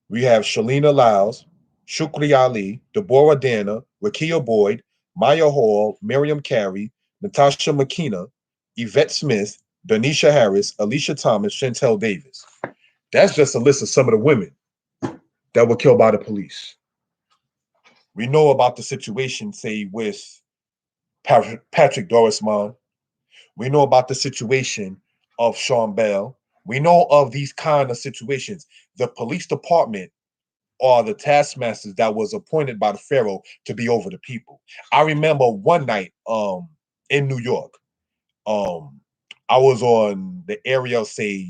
we have Shalina Lyles, Shukri Ali, Deborah Dana, Rakia Boyd, Maya Hall, Miriam Carey, Natasha McKenna, Yvette Smith, Donisha Harris, Alicia Thomas, Chantel Davis. That's just a list of some of the women that were killed by the police. We know about the situation, say, with Patrick Dorismond. We know about the situation of Sean Bell. We know of these kind of situations. The police department are the taskmasters that was appointed by the Pharaoh to be over the people. I remember one night in New York, um I was on the area of, say,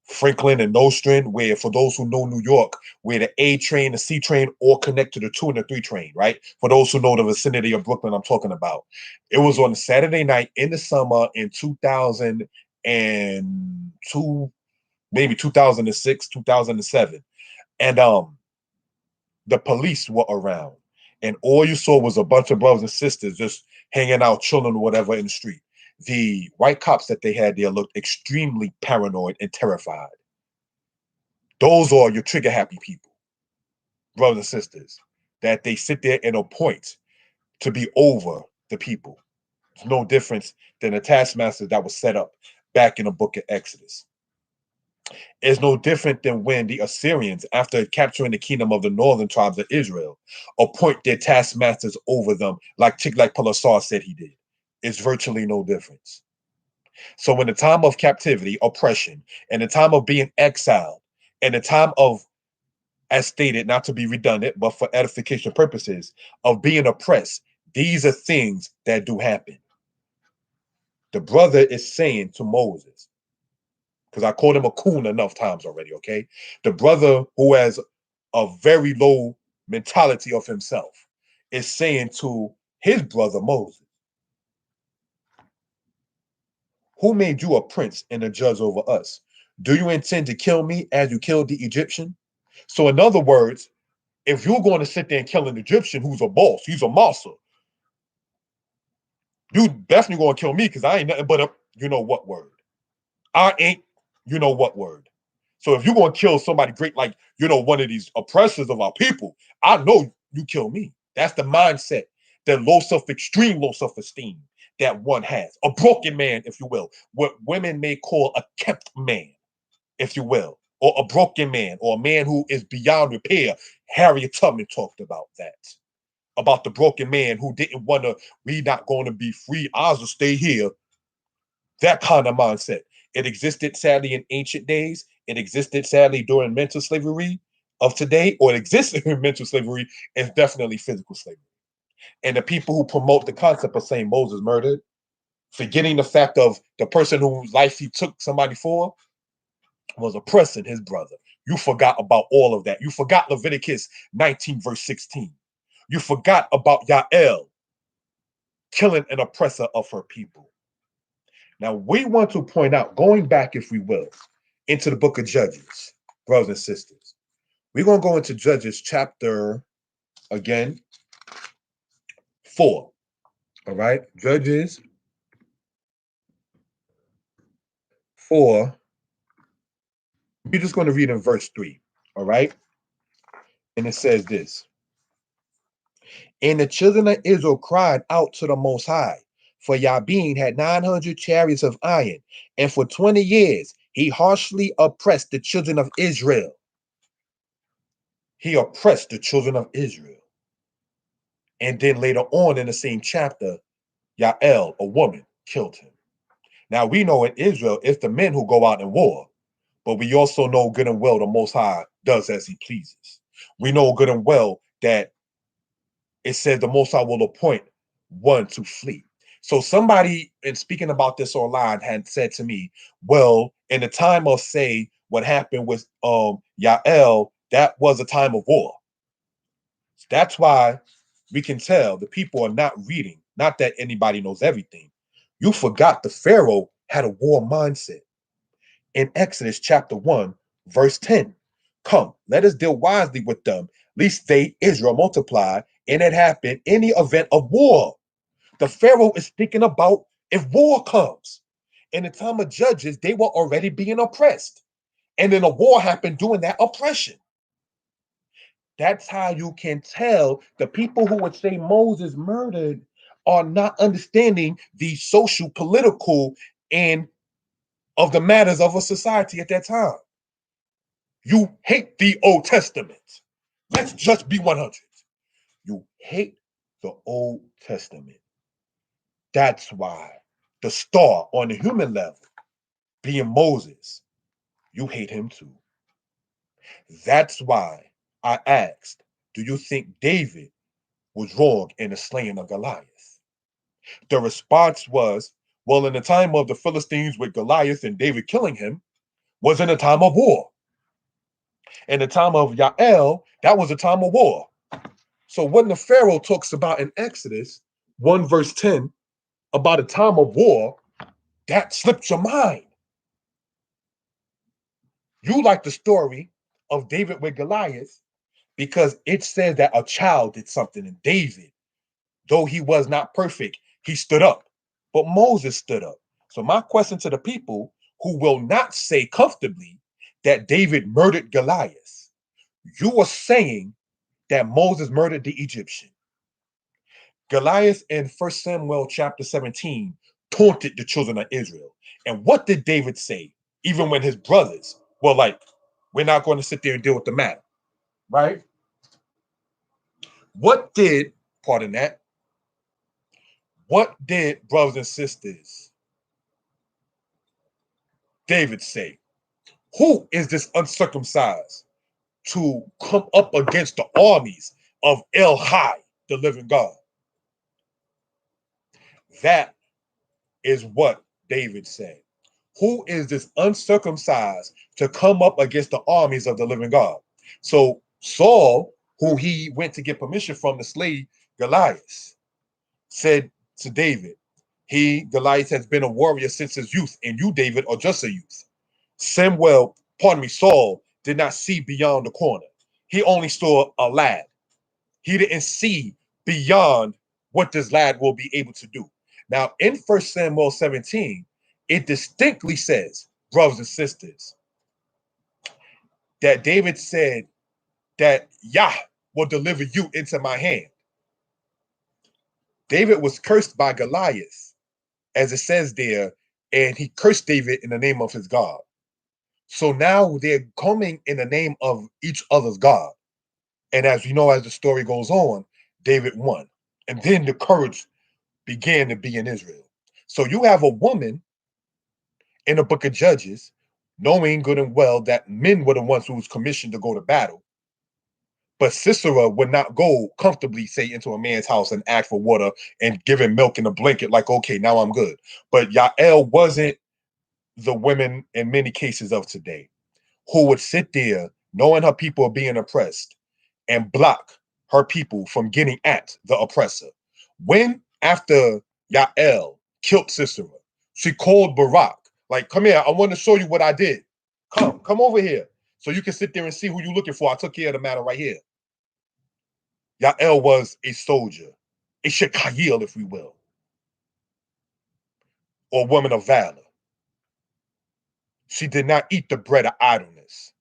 Franklin and Nostrand, where, for those who know New York, where the A train, the C train all connect to the 2 and the 3 train, right? For those who know the vicinity of Brooklyn I'm talking about. It was on a Saturday night in the summer in 2002, maybe 2006, 2007. And the police were around. And all you saw was a bunch of brothers and sisters just hanging out, chilling or whatever in the street. The white cops that they had there looked extremely paranoid and terrified. Those are your trigger happy people, brothers and sisters, that they sit there and appoint to be over the people. It's no difference than the taskmaster that was set up back in the book of Exodus. It's no different than when the Assyrians, after capturing the kingdom of the northern tribes of Israel, appoint their taskmasters over them, like Tiglath-Pileser said he did. It's virtually no difference. So in the time of captivity, oppression, and the time of being exiled, and the time of, as stated, not to be redundant, but for edification purposes, of being oppressed, these are things that do happen. The brother is saying to Moses, because I called him a coon enough times already, okay? The brother who has a very low mentality of himself is saying to his brother Moses, who made you a prince and a judge over us? Do you intend to kill me as you killed the Egyptian? So, in other words, if you're going to sit there and kill an Egyptian who's a boss, he's a master, you definitely going to kill me because I ain't nothing but a, you know what word. I ain't, you know what word. So if you're going to kill somebody great, like, one of these oppressors of our people, I know you kill me. That's the mindset, the extreme low self-esteem that one has. A broken man, if you will, what women may call a kept man, if you will, or a broken man, or a man who is beyond repair. Harriet Tubman talked about that, about the broken man who didn't want to, we not going to be free, ours will stay here. That kind of mindset. It existed sadly in ancient days. It existed sadly during mental slavery of today, or it existed in mental slavery, and definitely physical slavery. And the people who promote the concept of saying Moses murdered, forgetting the fact of the person whose life he took somebody for was oppressing his brother. You forgot about all of that. You forgot Leviticus 19, verse 16. You forgot about Yael killing an oppressor of her people. Now, we want to point out, going back, if we will, into the book of Judges, brothers and sisters. We're going to go into Judges chapter, again, 4. All right? Judges 4. We're just going to read in verse 3. All right? And it says this. And the children of Israel cried out to the Most High, for Yabin had 900 chariots of iron, and for 20 years he harshly oppressed the children of Israel. He oppressed the children of Israel. And then later on in the same chapter, Yael, a woman, killed him. Now we know in Israel, it's the men who go out in war, but we also know good and well the Most High does as he pleases. We know good and well that it says the Most High will appoint one to flee. So somebody, in speaking about this online, had said to me, well, in the time of, say, what happened with Yael, that was a time of war. That's why we can tell the people are not reading. Not that anybody knows everything. You forgot the Pharaoh had a war mindset. In Exodus chapter 1, verse 10, come, let us deal wisely with them, lest they, Israel, multiply, and it happen in the event of war. The Pharaoh is thinking about if war comes. In the time of Judges, they were already being oppressed. And then a war happened during that oppression. That's how you can tell the people who would say Moses murdered are not understanding the social, political, and of the matters of a society at that time. You hate the Old Testament. Let's just be 100. You hate the Old Testament. That's why the star on the human level, being Moses, you hate him too. That's why I asked, do you think David was wrong in the slaying of Goliath? The response was, well, in the time of the Philistines with Goliath and David killing him, was in a time of war. In the time of Yael, that was a time of war. So when the Pharaoh talks about in Exodus 1 verse 10 about a time of war, that slips your mind. You like the story of David with Goliath because it says that a child did something, and David, though he was not perfect, he stood up. But Moses stood up. So my question to the people who will not say comfortably that David murdered Goliath, you are saying that Moses murdered the Egyptian. Goliath in 1 Samuel chapter 17 taunted the children of Israel. And what did David say? Even when his brothers were like, we're not going to sit there and deal with the matter, right? What did, pardon that, what did, brothers and sisters, David say? Who is this uncircumcised to come up against the armies of El Hai, the living God? That is what David said. Who is this uncircumcised to come up against the armies of the living God? So Saul, who he went to get permission from to slay Goliath, said to David, Goliath, has been a warrior since his youth, and you, David, are just a youth. Saul did not see beyond the corner. He only saw a lad. He didn't see beyond what this lad will be able to do. Now, in 1 Samuel 17, it distinctly says, brothers and sisters, that David said that Yah will deliver you into my hand. David was cursed by Goliath, as it says there, and he cursed David in the name of his God. So now they're coming in the name of each other's God. And as we know, as the story goes on, David won. And then the courage began to be in Israel. So you have a woman in the book of Judges, knowing good and well that men were the ones who was commissioned to go to battle. But Sisera would not go comfortably, say, into a man's house and ask for water and give him milk in a blanket, like, okay, now I'm good. But Yael wasn't the women in many cases of today who would sit there knowing her people are being oppressed and block her people from getting at the oppressor. When, after Yael killed Sisera, she called Barak, like, come here, I want to show you what I did. Come over here. So you can sit there and see who you're looking for. I took care of the matter right here. Yael was a soldier, a Shekayil, if we will, or woman of valor. She did not eat the bread of idleness.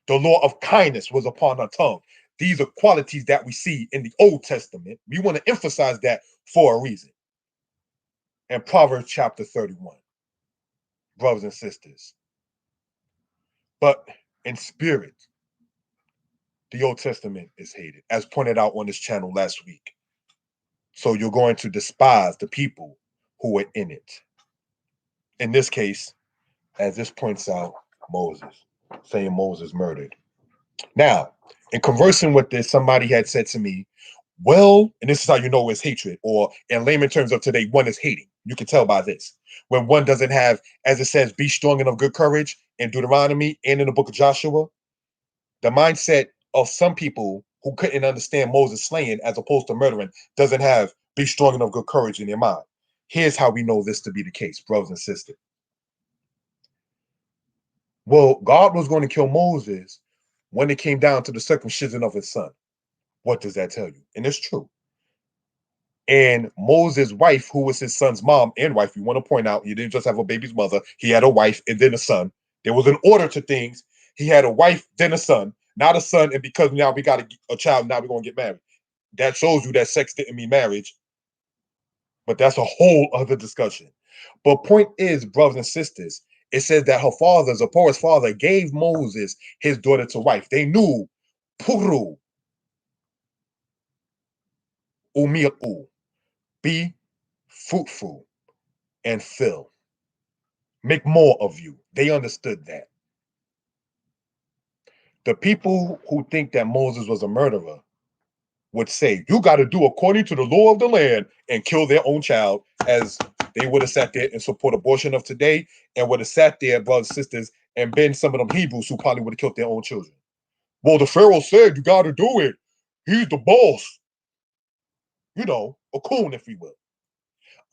The law of kindness was upon her tongue. These are qualities that we see in the Old Testament. We want to emphasize that for a reason. And Proverbs chapter 31, brothers and sisters. But in spirit, the Old Testament is hated, as pointed out on this channel last week. So you're going to despise the people who were in it. In this case, as this points out, Moses, saying Moses murdered. Now, in conversing with this, somebody had said to me, well, and this is how you know it's hatred, or in layman terms of today, one is hating. You can tell by this. When one doesn't have, as it says, be strong and of good courage in Deuteronomy and in the book of Joshua, the mindset of some people who couldn't understand Moses slaying as opposed to murdering doesn't have be strong and of good courage in their mind. Here's how we know this to be the case, brothers and sisters. Well, God was going to kill Moses when it came down to the circumcision of his son. What does that tell you? And it's true. And Moses' wife, who was his son's mom and wife, you want to point out, he didn't just have a baby's mother, he had a wife and then a son. There was an order to things. He had a wife, then a son, not a son, and because now we got a child, now we're going to get married. That shows you that sex didn't mean marriage. But that's a whole other discussion. But point is, brothers and sisters, it says that her father, Zipporah's father, gave Moses his daughter to wife. They knew Puru Umiu, be fruitful and fill. Make more of you. They understood that. The people who think that Moses was a murderer would say, you got to do according to the law of the land and kill their own child, as they would have sat there and support abortion of today and would have sat there, brothers and sisters, and been some of them Hebrews who probably would have killed their own children. Well, the Pharaoh said you got to do it. He's the boss. You know, a coon, if you will.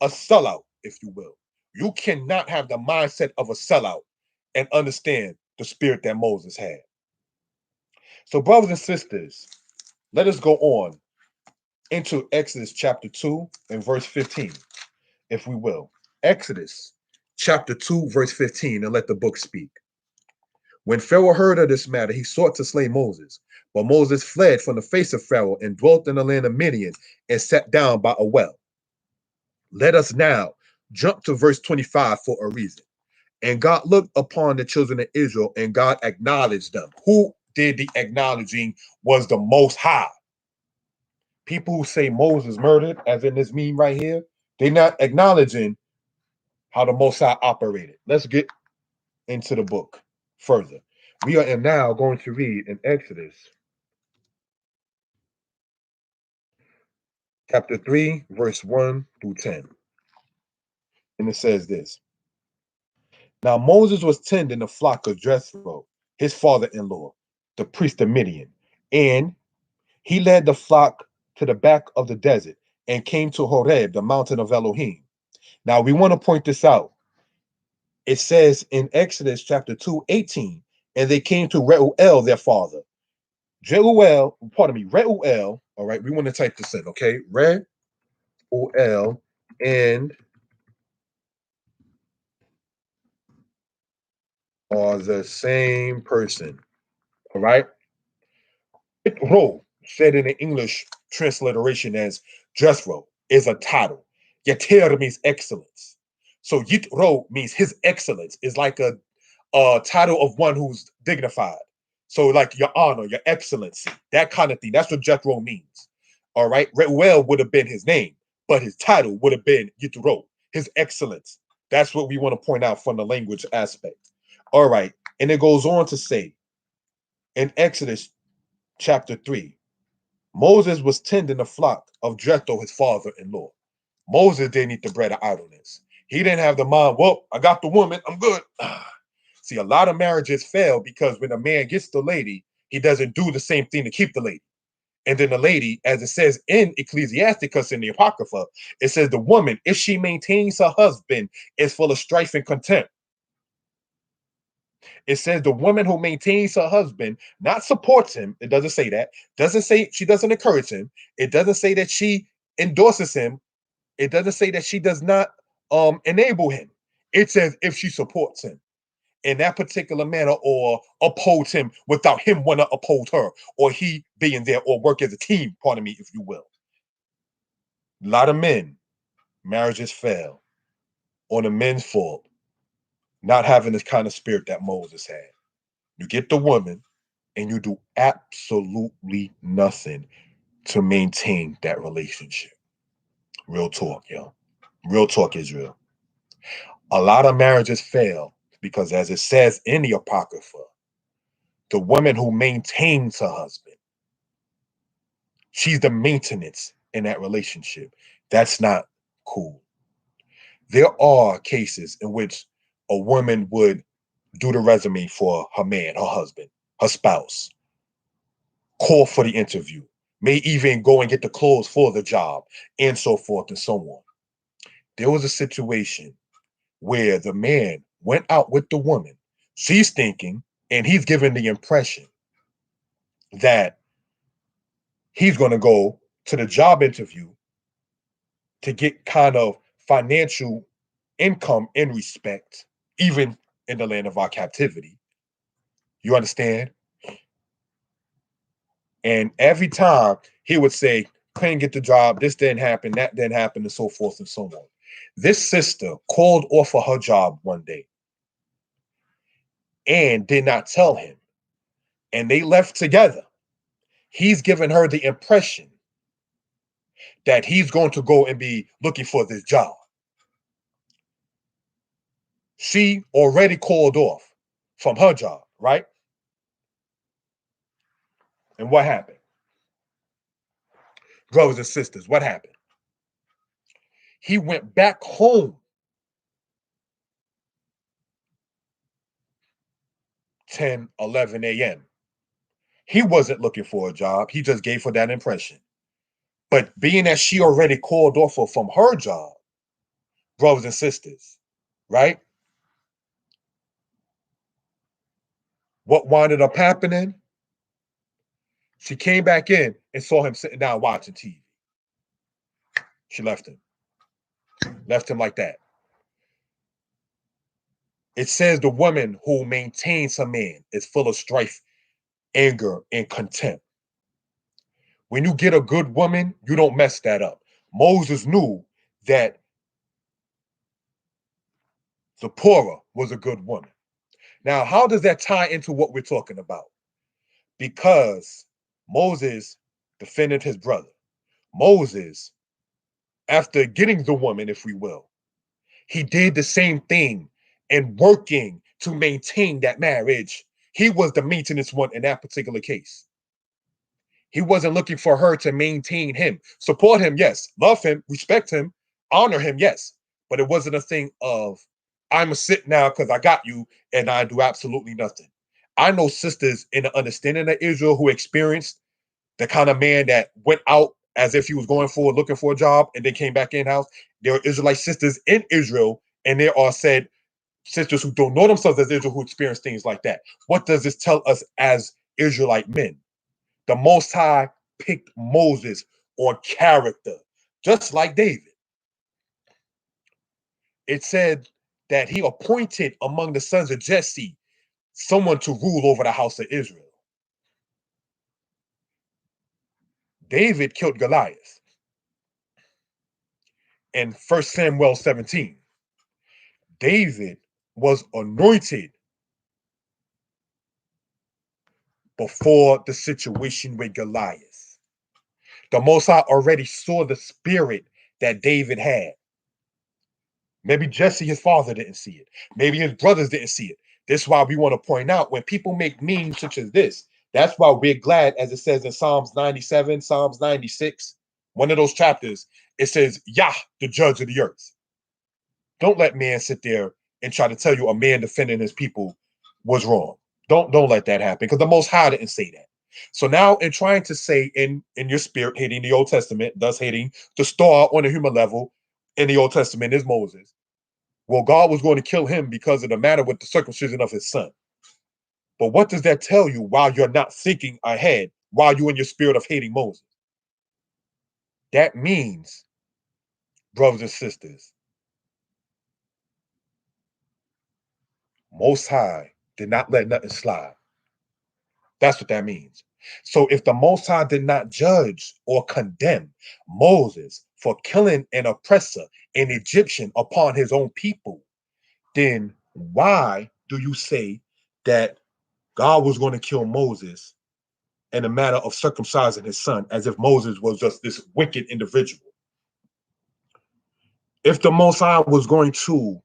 A sellout, if you will. You cannot have the mindset of a sellout and understand the spirit that Moses had. So, brothers and sisters, let us go on into Exodus chapter 2 and verse 15, if we will. Exodus chapter 2, verse 15, and let the book speak. When Pharaoh heard of this matter, he sought to slay Moses. But Moses fled from the face of Pharaoh and dwelt in the land of Midian and sat down by a well. Let us now jump to verse 25 for a reason. And God looked upon the children of Israel, and God acknowledged them. Who did the acknowledging was the Most High. People who say Moses murdered, as in this meme right here, they're not acknowledging how the Most High operated. Let's get into the book further. We are now going to read in Exodus chapter 3, verse 1 through 10. And it says this. Now Moses was tending the flock of Jethro, his father-in-law, the priest of Midian, and he led the flock to the back of the desert and came to Horeb, the mountain of Elohim. Now we want to point this out. It says in Exodus chapter 2:18, and they came to Reuel, their father. Reuel, all right, we want to type this in, okay? Reuel and are the same person, all right? Yitro, said in the English transliteration as Jethro, is a title. Yeter means excellence. So Yitro means his excellence is like a title of one who's dignified. So like your honor, your excellency, that kind of thing. That's what Jethro means. All right. Reuel would have been his name, but his title would have been Yitro, his excellence. That's what we want to point out from the language aspect. All right. And it goes on to say in Exodus chapter 3, Moses was tending the flock of Jethro, his father-in-law. Moses didn't eat the bread of idleness. He didn't have the mind, well, I got the woman, I'm good. See, a lot of marriages fail because when a man gets the lady, he doesn't do the same thing to keep the lady. And then the lady, as it says in Ecclesiasticus in the Apocrypha, it says the woman, if she maintains her husband, is full of strife and contempt. It says the woman who maintains her husband, not supports him. It doesn't say that. Doesn't say she doesn't encourage him. It doesn't say that she endorses him. It doesn't say that she does not enable him. It says if she supports him in that particular manner or upholds him without him want to uphold her or he being there or work as a team, pardon me, if you will. A lot of men, marriages fail on the men's fault, not having this kind of spirit that Moses had. You get the woman and you do absolutely nothing to maintain that relationship. Real talk, yo. Real talk, Israel. A lot of marriages fail because, as it says in the Apocrypha, the woman who maintains her husband, she's the maintenance in that relationship. That's not cool. There are cases in which a woman would do the resume for her man, her husband, her spouse, call for the interview, may even go and get the clothes for the job, and so forth and so on. There was a situation where the man went out with the woman. She's thinking, and he's given the impression that he's going to go to the job interview to get kind of financial income and respect, even in the land of our captivity. You understand? And every time he would say, couldn't get the job, this didn't happen, that didn't happen, and so forth and so on. This sister called off of her job one day and did not tell him, and they left together. He's given her the impression that he's going to go and be looking for this job. She already called off from her job, right? And what happened? Brothers and sisters, what happened? He went back home 10, 11 a.m. He wasn't looking for a job. He just gave her that impression. But being that she already called off from her job, brothers and sisters, right? What winded up happening? She came back in and saw him sitting down watching TV. She left him. Left him like that. It says the woman who maintains her man is full of strife, anger, and contempt. When you get a good woman, you don't mess that up. Moses knew that Zipporah was a good woman. Now, how does that tie into what we're talking about? Because Moses defended his brother. Moses, after getting the woman, if we will, he did the same thing and working to maintain that marriage. He was the maintenance one in that particular case. He wasn't looking for her to maintain him. Support him, yes. Love him, respect him, honor him, yes. But it wasn't a thing of, I'm a sit now because I got you and I do absolutely nothing. I know sisters in the understanding of Israel who experienced the kind of man that went out as if he was going for looking for a job and then came back in house. There are Israelite sisters in Israel, and there are said sisters who don't know themselves as Israel who experience things like that. What does this tell us as Israelite men? The Most High picked Moses on character, just like David. It said that he appointed among the sons of Jesse someone to rule over the house of Israel. David killed Goliath in 1 Samuel 17. David was anointed before the situation with Goliath. The Most High already saw the spirit that David had. Maybe Jesse, his father, didn't see it. Maybe his brothers didn't see it. This is why we want to point out when people make memes such as this, that's why we're glad, as it says in Psalms 97, Psalms 96, one of those chapters, it says, Yah, the judge of the earth. Don't let man sit there and try to tell you a man defending his people was wrong. Don't let that happen, because the Most High didn't say that. So now, in trying to say in your spirit, hating the Old Testament, thus hating the star on a human level in the Old Testament is Moses. Well, God was going to kill him because of the matter with the circumcision of his son. But what does that tell you while you're not thinking ahead, while you're in your spirit of hating Moses? That means, brothers and sisters, Most High did not let nothing slide. That's what that means. So if the Most High did not judge or condemn Moses for killing an oppressor, an Egyptian, upon his own people, then why do you say that God was going to kill Moses in a matter of circumcising his son, as if Moses was just this wicked individual? If the Most High was going to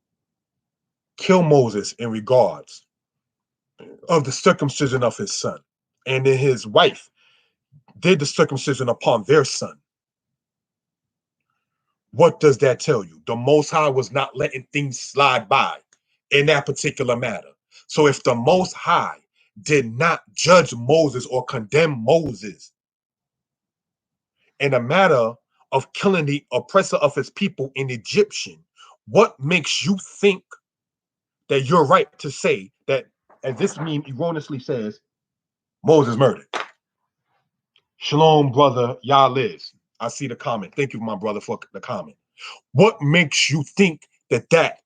kill Moses in regards of the circumcision of his son, and then his wife did the circumcision upon their son, what does that tell you? The Most High was not letting things slide by in that particular matter. So if the Most High did not judge Moses or condemn Moses in a matter of killing the oppressor of his people, in Egyptian, what makes you think that you're right to say that, as this meme erroneously says, Moses murdered? Shalom, brother Liz. I see the comment. Thank you, my brother, for the comment. What makes you think that that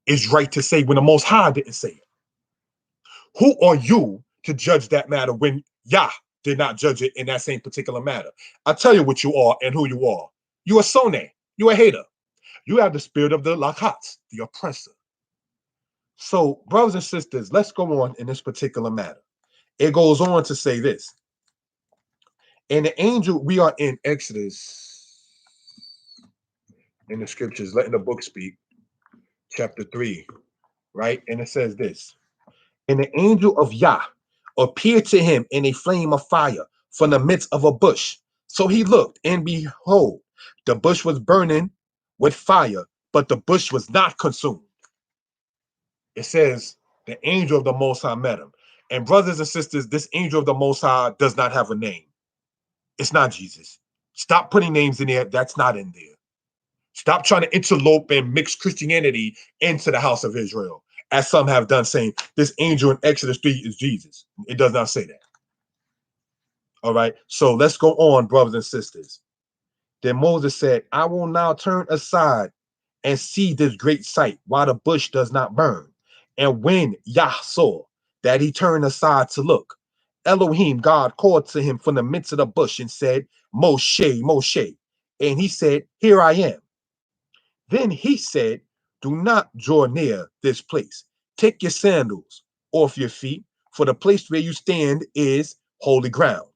is right to say when the Most High didn't say it? Who are you to judge that matter when Yah did not judge it in that same particular matter. I tell you what you are and who you are. You are Sone. You a hater. You have the spirit of the Lakats, the oppressor. So, brothers and sisters, let's go on in this particular matter. It goes on to say this. And the angel, we are in Exodus, in the scriptures, letting the book speak, chapter 3, right? And it says this. And the angel of Yah appeared to him in a flame of fire from the midst of a bush. So he looked, and behold, the bush was burning with fire, but the bush was not consumed. It says the angel of the Most High met him. And brothers and sisters, this angel of the Most High does not have a name. It's not Jesus. Stop putting names in there. That's not in there. Stop trying to interlope and mix Christianity into the house of Israel, as some have done, saying this angel in Exodus 3 is Jesus. It does not say that. All right. So let's go on, brothers and sisters. Then Moses said, I will now turn aside and see this great sight while the bush does not burn. And when Yah saw that he turned aside to look, Elohim, God, called to him from the midst of the bush and said, Moshe, Moshe. And he said, Here I am. Then he said, Do not draw near this place. Take your sandals off your feet, for the place where you stand is holy ground.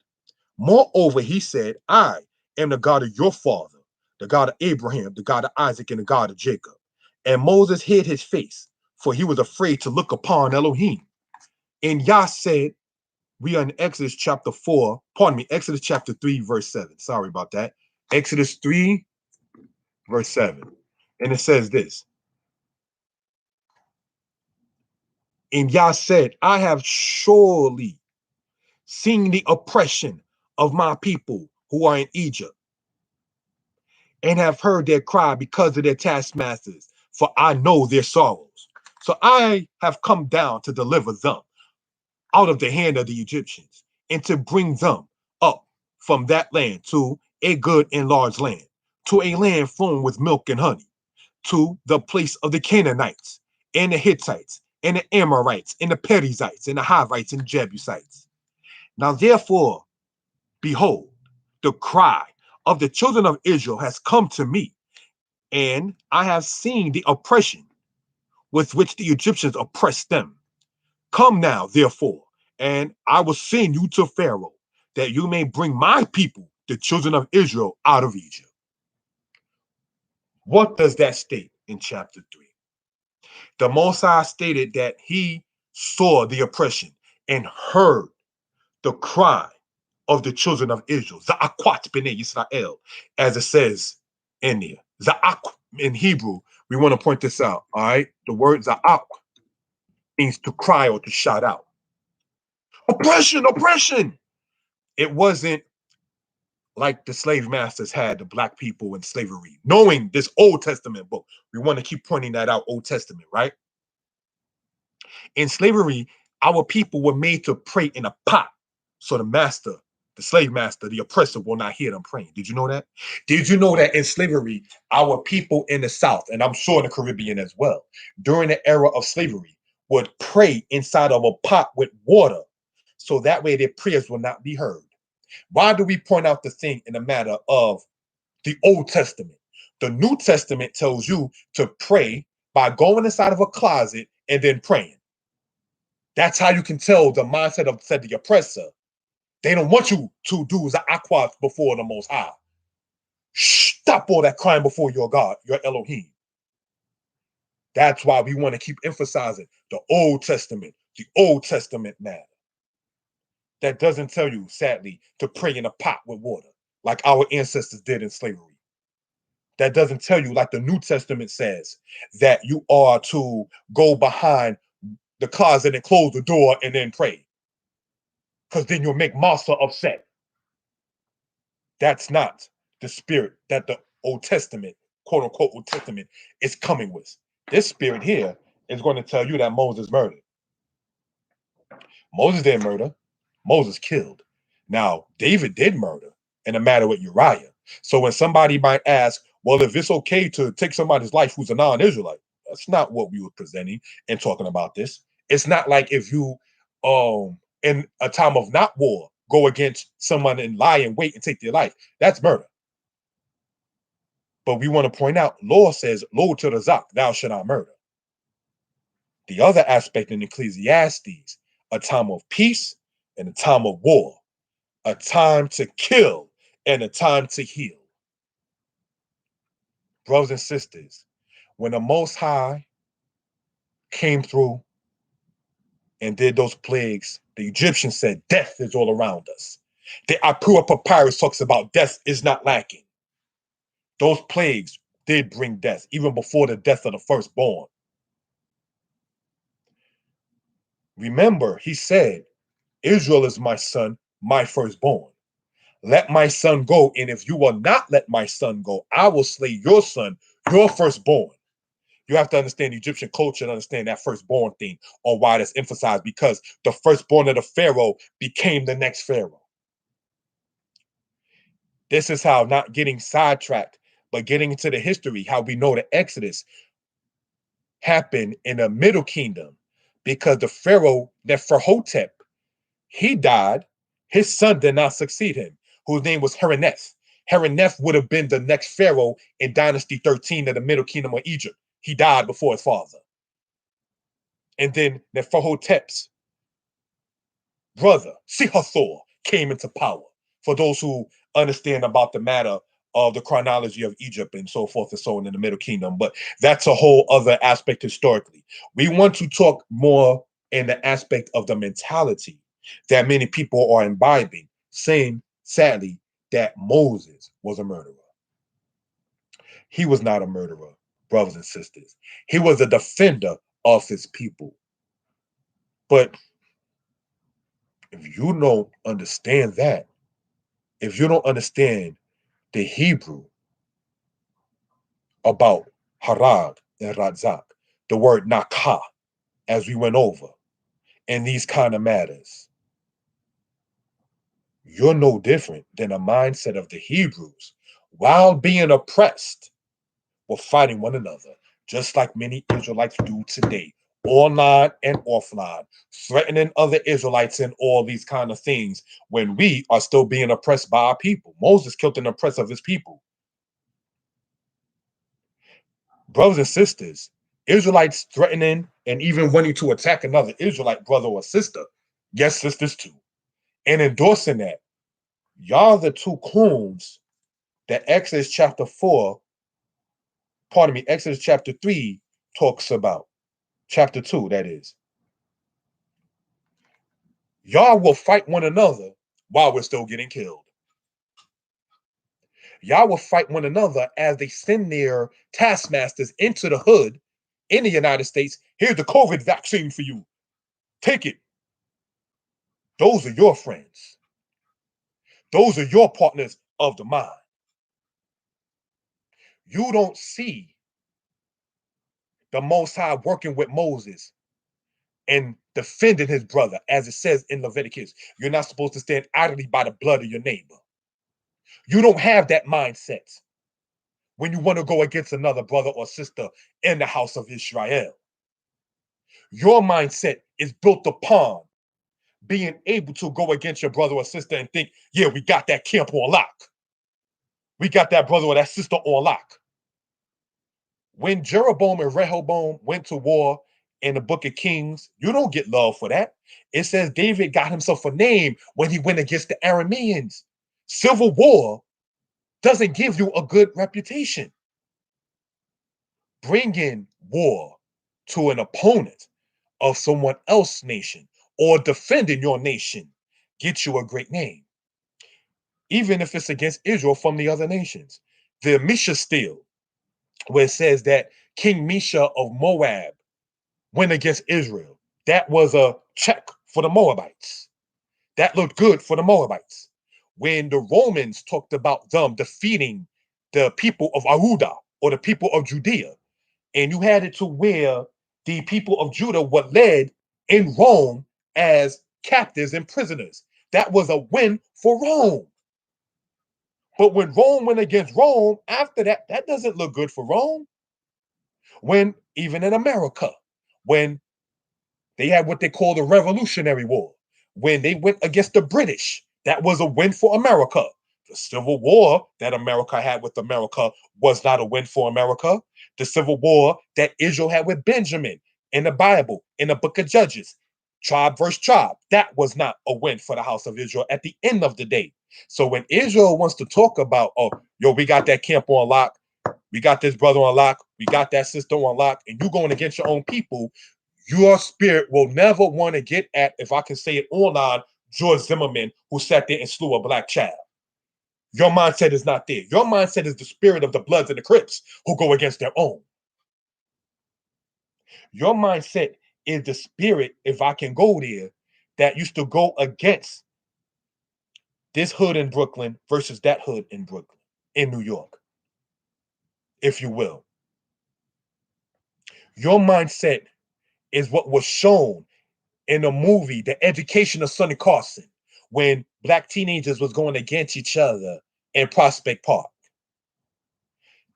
Moreover, he said, I am the God of your father, the God of Abraham, the God of Isaac, and the God of Jacob. And Moses hid his face, for he was afraid to look upon Elohim. And Yah said, we are in Exodus chapter 4, pardon me, Exodus chapter 3, verse 7. Sorry about that. Exodus 3, verse 7. And it says this. And Yah said, I have surely seen the oppression of my people who are in Egypt, and have heard their cry because of their taskmasters, for I know their sorrows. So I have come down to deliver them out of the hand of the Egyptians, and to bring them up from that land to a good and large land, to a land flowing with milk and honey, to the place of the Canaanites, and the Hittites, and the Amorites, and the Perizzites, and the Hivites, and the Jebusites. Now therefore, behold, the cry of the children of Israel has come to me, and I have seen the oppression with which the Egyptians oppressed them. Come now, therefore, and I will send you to Pharaoh, that you may bring my people, the children of Israel, out of Egypt. What does that state in chapter 3? The Most High stated that he saw the oppression and heard the cry of the children of Israel, Za'akwat b'nei Yisrael, as it says in there. Za'ak in Hebrew, we want to point this out, all right? The word Za'ak means to cry or to shout out. Oppression, oppression! It wasn't like the slave masters had the black people in slavery. Knowing this Old Testament book, we want to keep pointing that out, Old Testament, right? In slavery, our people were made to pray in a pot. So the master, the slave master, the oppressor will not hear them praying. Did you know that? Did you know that in slavery, our people in the South, and I'm sure in the Caribbean as well, during the era of slavery, would pray inside of a pot with water, so that way their prayers will not be heard. Why do we point out the thing in the matter of the Old Testament? The New Testament tells you to pray by going inside of a closet and then praying. That's how you can tell the mindset of, said, the oppressor. They don't want you to do the aqua before the Most High. Stop all that crying before your God, your Elohim. That's why we want to keep emphasizing the Old Testament matter. That doesn't tell you, sadly, to pray in a pot with water, like our ancestors did in slavery. That doesn't tell you, like the New Testament says, that you are to go behind the closet and close the door and then pray, because then you'll make Master upset. That's not the spirit that the Old Testament, quote unquote Old Testament, is coming with. This spirit here is going to tell you that Moses murdered. Moses didn't murder. Moses killed. Now, David did murder in a matter with Uriah. So when somebody might ask, well, if it's okay to take somebody's life who's a non-Israelite, that's not what we were presenting and talking about this. It's not like if you, in a time of not war, go against someone and lie and wait and take their life. That's murder. But we want to point out, law says, lo to the zak, thou shalt not murder. The other aspect in Ecclesiastes, a time of peace and a time of war, a time to kill and a time to heal. Brothers and sisters, when the Most High came through and did those plagues, the Egyptians said, death is all around us. The Apura Papyrus talks about death is not lacking. Those plagues did bring death, even before the death of the firstborn. Remember, he said, Israel is my son, my firstborn. Let my son go, and if you will not let my son go, I will slay your son, your firstborn. You have to understand Egyptian culture and understand that firstborn thing, or why that's emphasized, because the firstborn of the Pharaoh became the next Pharaoh. This is how, not getting sidetracked, but getting into the history, how we know the Exodus happened in the Middle Kingdom, because the Pharaoh, Neferhotep, he died. His son did not succeed him, whose name was Hereneth. Hereneth would have been the next Pharaoh in Dynasty 13 of the Middle Kingdom of Egypt. He died before his father. And then Neferhotep's brother, Sihathor, came into power. For those who understand about the matter of the chronology of Egypt and so forth and so on in the Middle Kingdom. But that's a whole other aspect historically. We want to talk more in the aspect of the mentality that many people are imbibing, saying, sadly, that Moses was a murderer. He was not a murderer, brothers and sisters. He was a defender of his people. But if you don't understand that, if you don't understand the Hebrew about Harag and Radzak, the word Nakah, as we went over, in these kind of matters, you're no different than the mindset of the Hebrews. While being oppressed, were fighting one another, just like many Israelites do today, online and offline, threatening other Israelites and all these kind of things when we are still being oppressed by our people. Moses killed an oppressor of his people. Brothers and sisters, Israelites threatening and even wanting to attack another Israelite brother or sister. Yes, sisters too. And endorsing that. Y'all the two coons that Exodus chapter 4, pardon me, Exodus chapter 3 talks about. Chapter 2, that is. Y'all will fight one another while we're still getting killed. Y'all will fight one another as they send their taskmasters into the hood in the United States. Here's the COVID vaccine for you. Take it. Those are your friends. Those are your partners of the mind. You don't see the Most High working with Moses and defending his brother, as it says in Leviticus. You're not supposed to stand idly by the blood of your neighbor. You don't have that mindset when you want to go against another brother or sister in the house of Israel. Your mindset is built upon being able to go against your brother or sister and think, yeah, we got that camp on lock. We got that brother or that sister on lock. When Jeroboam and Rehoboam went to war in the book of Kings, you don't get love for that. It says David got himself a name when he went against the Arameans. Civil war doesn't give you a good reputation. Bringing war to an opponent of someone else's nation or defending your nation gets you a great name, even if it's against Israel from the other nations. The Misha Steel, where it says that King Misha of Moab went against Israel, that was a check for the Moabites. That looked good for the Moabites. When the Romans talked about them defeating the people of Ahuda or the people of Judea, and you had it to where the people of Judah were led in Rome as captives and prisoners. That was a win for Rome. But when Rome went against Rome, after that, that doesn't look good for Rome. When even in America, when they had what they call the Revolutionary War, when they went against the British, That was a win for America. The Civil War that America had with America was not a win for America. The Civil War that Israel had with Benjamin in the Bible, in the book of Judges, tribe versus tribe, that was not a win for the house of Israel at the end of the day. So when Israel wants to talk about, oh, yo, we got that camp on lock, we got this brother on lock, we got that sister on lock, and you going against your own people, your spirit will never want to get at, if I can say it online, George Zimmerman, who sat there and slew a black child. Your mindset is not there. Your mindset is the spirit of the Bloods and the Crips who go against their own. Your mindset is the spirit, if I can go there, that used to go against this hood in Brooklyn versus that hood in Brooklyn, in New York, if you will. Your mindset is what was shown in the movie, The Education of Sonny Carson, when black teenagers was going against each other in Prospect Park.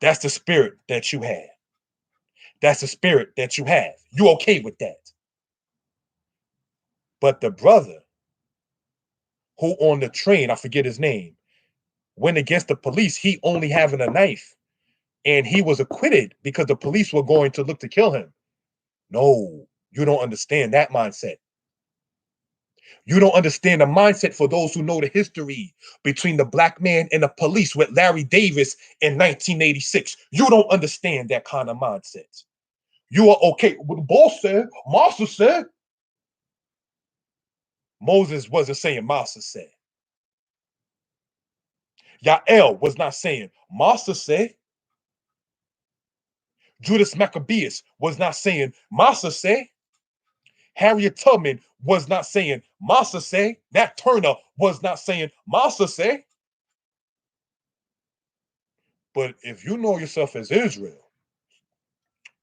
That's the spirit that you had. That's the spirit that you have. You okay with that. But the brother who on the train, I forget his name, went against the police, he only having a knife, and he was acquitted because the police were going to look to kill him. No, you don't understand that mindset. You don't understand the mindset for those who know the history between the black man and the police with Larry Davis in 1986. You don't understand that kind of mindset. You are okay. What the boss said, Master said. Moses wasn't saying Master said. Yael was not saying Master said. Judas Maccabeus was not saying Master said. Harriet Tubman was not saying Master say. Nat Turner was not saying Master say. But if you know yourself as Israel,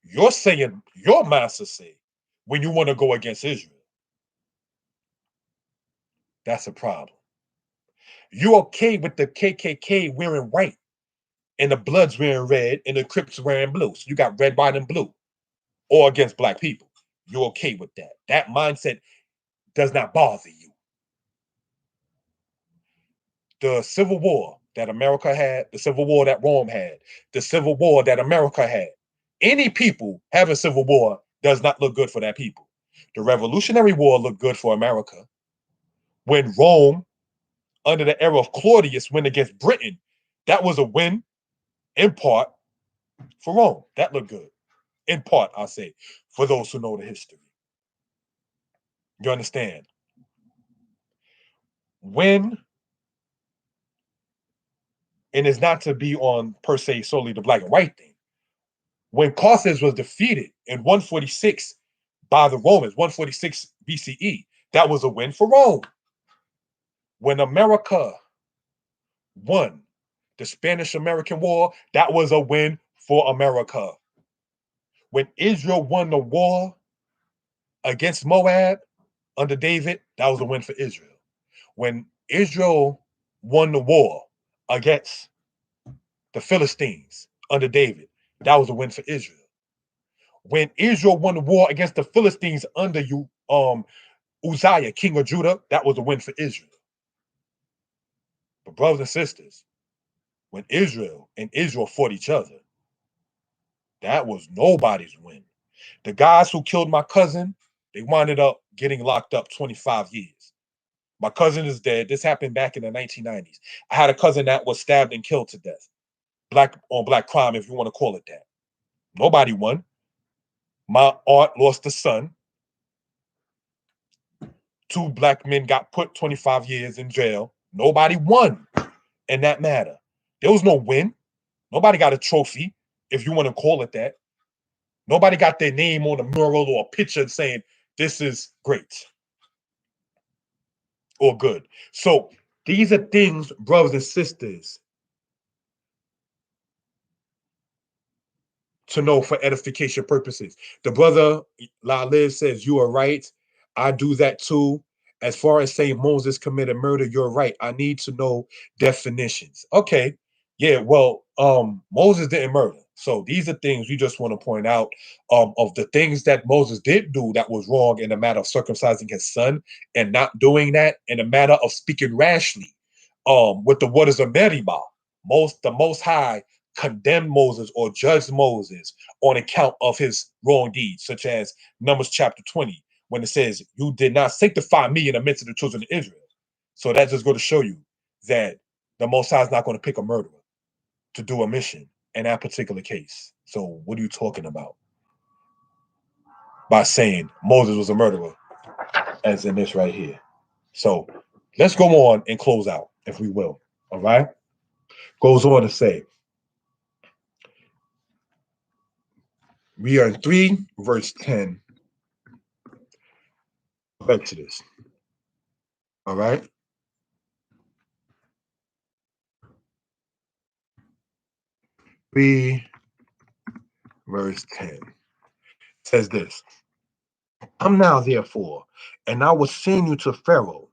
you're saying your master say when you want to go against Israel. That's a problem. You okay with the KKK wearing white and the Bloods wearing red and the Crips wearing blue. So you got red, white, and blue, or against black people. You're okay with that. That mindset does not bother you. The Civil War that America had, the Civil War that Rome had, the Civil War that America had. Any people having Civil War does not look good for that people. The Revolutionary War looked good for America. When Rome, under the era of Claudius, went against Britain, that was a win in part for Rome. That looked good. In part, I say, for those who know the history. You understand? When, and it's not to be on per se solely the black and white thing, when Carthage was defeated in 146 by the Romans, 146 BCE, that was a win for Rome. When America won the Spanish-American War, that was a win for America. When Israel won the war against Moab under David, that was a win for Israel. When Israel won the war against the Philistines under David, that was a win for Israel. When Israel won the war against the Philistines under Uzziah, king of Judah, that was a win for Israel. But brothers and sisters, when Israel and Israel fought each other, that was nobody's win. The guys who killed my cousin, they winded up getting locked up 25 years. My cousin is dead. This happened back in the 1990s. I had a cousin that was stabbed and killed to death. Black on black crime, if you want to call it that. Nobody won. My aunt lost a son. Two black men got put 25 years in jail. Nobody won in that matter. There was no win. Nobody got a trophy, if you want to call it that. Nobody got their name on a mural or a picture saying, this is great or good. So these are things, brothers and sisters, to know for edification purposes. The brother La Liv says, you are right. I do that too. As far as saying Moses committed murder, you're right. I need to know definitions. Okay. Yeah, well, Moses didn't murder. So these are things we just want to point out, of the things that Moses did do that was wrong in the matter of circumcising his son and not doing that, in the matter of speaking rashly with the waters of Meribah. The Most High condemned Moses or judged Moses on account of his wrong deeds, such as Numbers chapter 20, when it says, "You did not sanctify me in the midst of the children of Israel." So that just going to show you that the Most High is not going to pick a murderer to do a mission in that particular case. So what are you talking about by saying Moses was a murderer, as in this right here? So let's go on and close out, if we will. All right. Goes on to say, we are in 3 verse 10 of Exodus. All right. 3 verse 10 says this: "Come now, therefore, and I will send you to Pharaoh,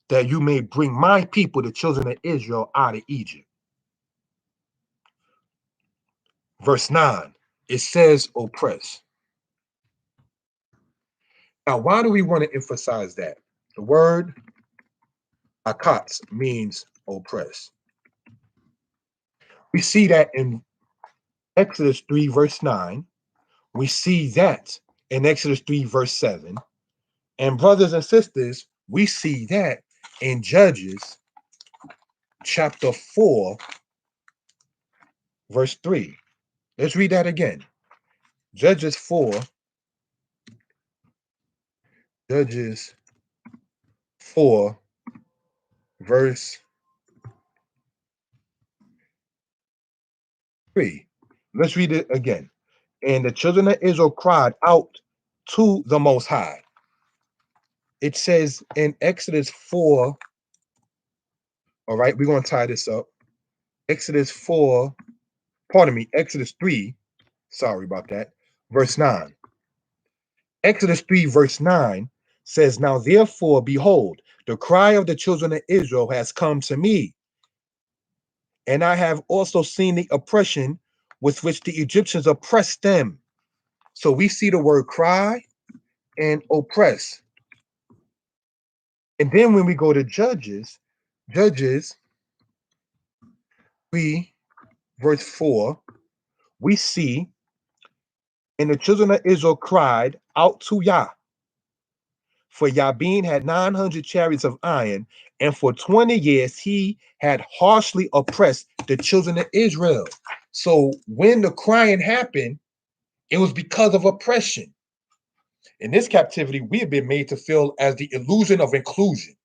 that you may bring my people, the children of Israel, out of Egypt." Verse 9, it says oppress. Now, why do we want to emphasize that? The word akats means oppress. We see that in Exodus 3, verse 9. We see that in Exodus 3, verse 7. And brothers and sisters, we see that in Judges chapter 4, verse 3. Let's read that again. Judges 4, verse 3. Let's read it again. "And the children of Israel cried out to the Most High." It says in Exodus 4, all right, we're going to tie this up. Exodus 4, Exodus 3, sorry about that, verse 9. Exodus 3, verse 9 says, "Now therefore, behold, the cry of the children of Israel has come to me, and I have also seen the oppression with which the Egyptians oppressed them." So we see the word cry and oppress. And then when we go to Judges 3, verse 4, we see, "And the children of Israel cried out to Yah, for Yabin had 900 chariots of iron, and for 20 years he had harshly oppressed the children of Israel." So when the crying happened, it was because of oppression. In this captivity, we have been made to feel as the illusion of inclusion,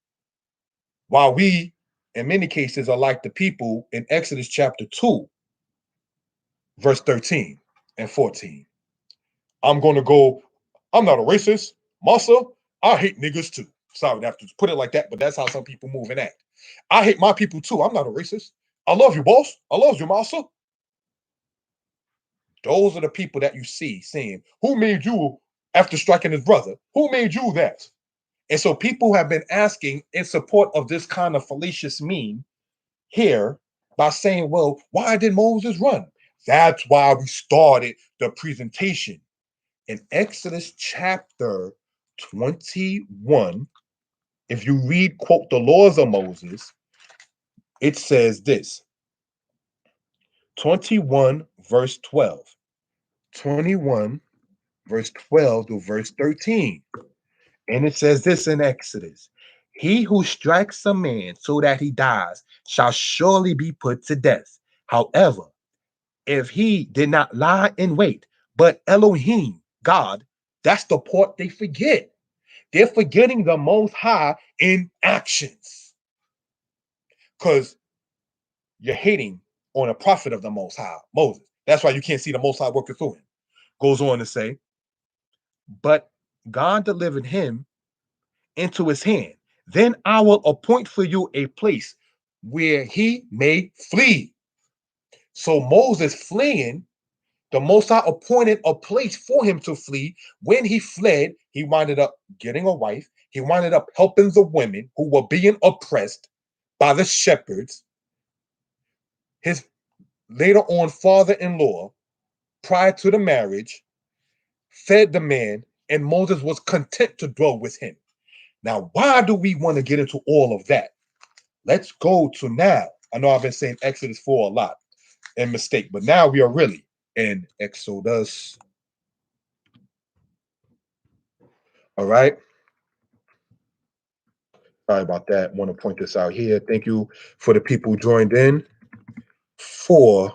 while we, in many cases, are like the people in Exodus chapter 2, verse 13 and 14. I'm not a racist. Massa, I hate niggas too. Sorry to have to put it like that, but that's how some people move and act. I hate my people too. I'm not a racist. I love you, boss. I love you, Massa. Those are the people that you see saying, "Who made you after striking his brother? Who made you that?" And so people have been asking in support of this kind of fallacious meme here by saying, "Well, why did Moses run?" That's why we started the presentation. In Exodus chapter 21, if you read, quote, the laws of Moses, it says this: 21, verse 12. 21, verse 12 to verse 13. And it says this in Exodus: "He who strikes a man so that he dies shall surely be put to death. However, if he did not lie in wait, but Elohim, God," that's the part they forget. They're forgetting the Most High in actions, because you're hating on a prophet of the Most High, Moses. That's why you can't see the Most High working through him. Goes on to say, "But God delivered him into his hand. Then I will appoint for you a place where he may flee." So Moses fleeing, the Most High appointed a place for him to flee. When he fled, he winded up getting a wife. He winded up helping the women who were being oppressed by the shepherds. His later on father-in-law, prior to the marriage, fed the man, and Moses was content to dwell with him. Now, why do we want to get into all of that? Let's go to now. I know I've been saying Exodus 4 a lot and mistake, but now we are really in Exodus. All right. Sorry about that. Want to point this out here. Thank you for the people who joined in. 4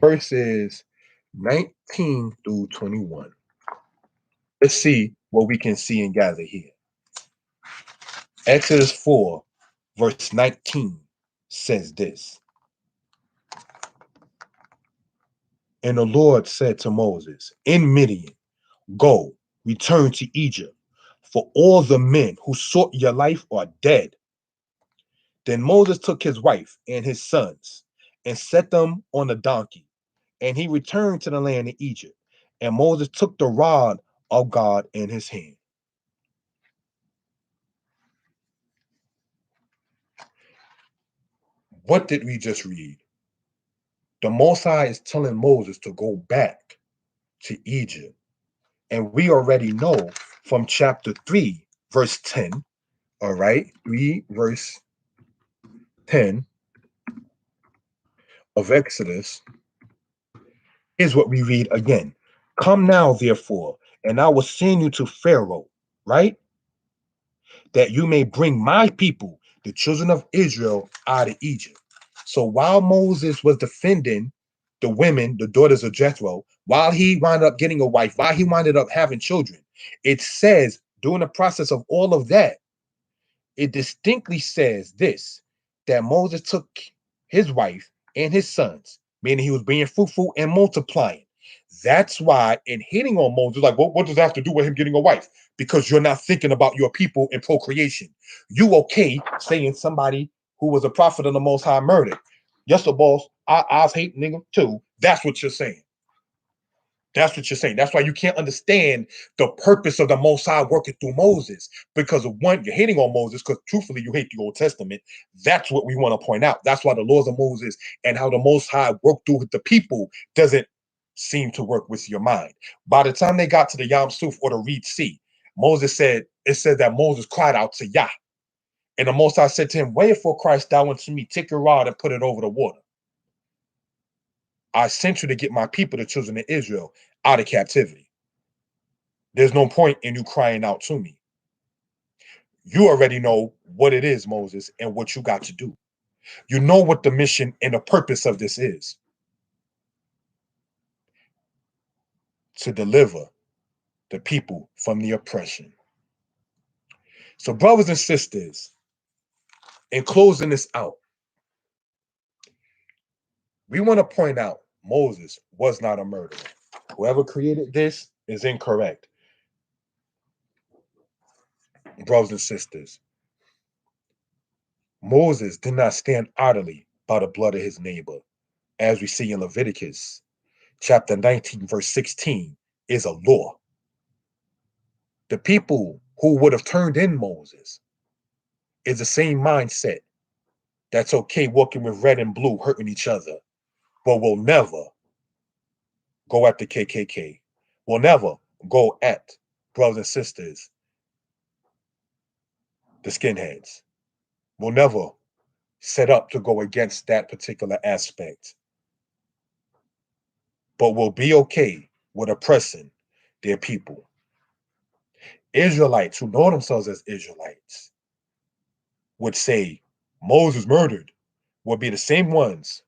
verses 19 through 21. Let's see what we can see and gather here. Exodus 4, verse 19 says this. And the Lord said to Moses in Midian, go, return to Egypt, for all the men who sought your life are dead. Then Moses took his wife and his sons and set them on a donkey, and he returned to the land of Egypt. And Moses took the rod of God in his hand. What did we just read? The Most High is telling Moses to go back to Egypt. And we already know from chapter 3, verse 10, all right, 3, verse 10 of Exodus is what we read again. Come now, therefore, and I will send you to Pharaoh, right? That you may bring my people, the children of Israel, out of Egypt. So while Moses was defending the women, the daughters of Jethro, while he wound up getting a wife, while he wound up having children, it says during the process of all of that, it distinctly says this, that Moses took his wife and his sons, meaning he was being fruitful and multiplying. That's why in hitting on Moses, like, what does that have to do with him getting a wife? Because you're not thinking about your people and procreation. You okay saying somebody who was a prophet of the Most High murdered? Yes, the boss. I hate nigga too. That's what you're saying. That's what you're saying. That's why you can't understand the purpose of the Most High working through Moses. Because of one, you're hating on Moses, because truthfully, you hate the Old Testament. That's what we want to point out. That's why the laws of Moses and how the Most High worked through the people doesn't seem to work with your mind. By the time they got to the Yam Suf or the Reed Sea, Moses said, it said that Moses cried out to Yah. And the Most High said to him, wherefore Christ thou unto me, take your rod and put it over the water. I sent you to get my people, the children of Israel, out of captivity. There's no point in you crying out to me. You already know what it is, Moses, and what you got to do. You know what the mission and the purpose of this is. To deliver the people from the oppression. So, brothers and sisters, in closing this out, we want to point out Moses was not a murderer. Whoever created this is incorrect. Brothers and sisters, Moses did not stand idly by the blood of his neighbor, as we see in Leviticus chapter 19, verse 16, is a law. The people who would have turned in Moses is the same mindset that's okay walking with red and blue, hurting each other, but will never go at the KKK, will never go at brothers and sisters, the skinheads, will never set up to go against that particular aspect, but will be okay with oppressing their people. Israelites who know themselves as Israelites would say Moses murdered will be the same ones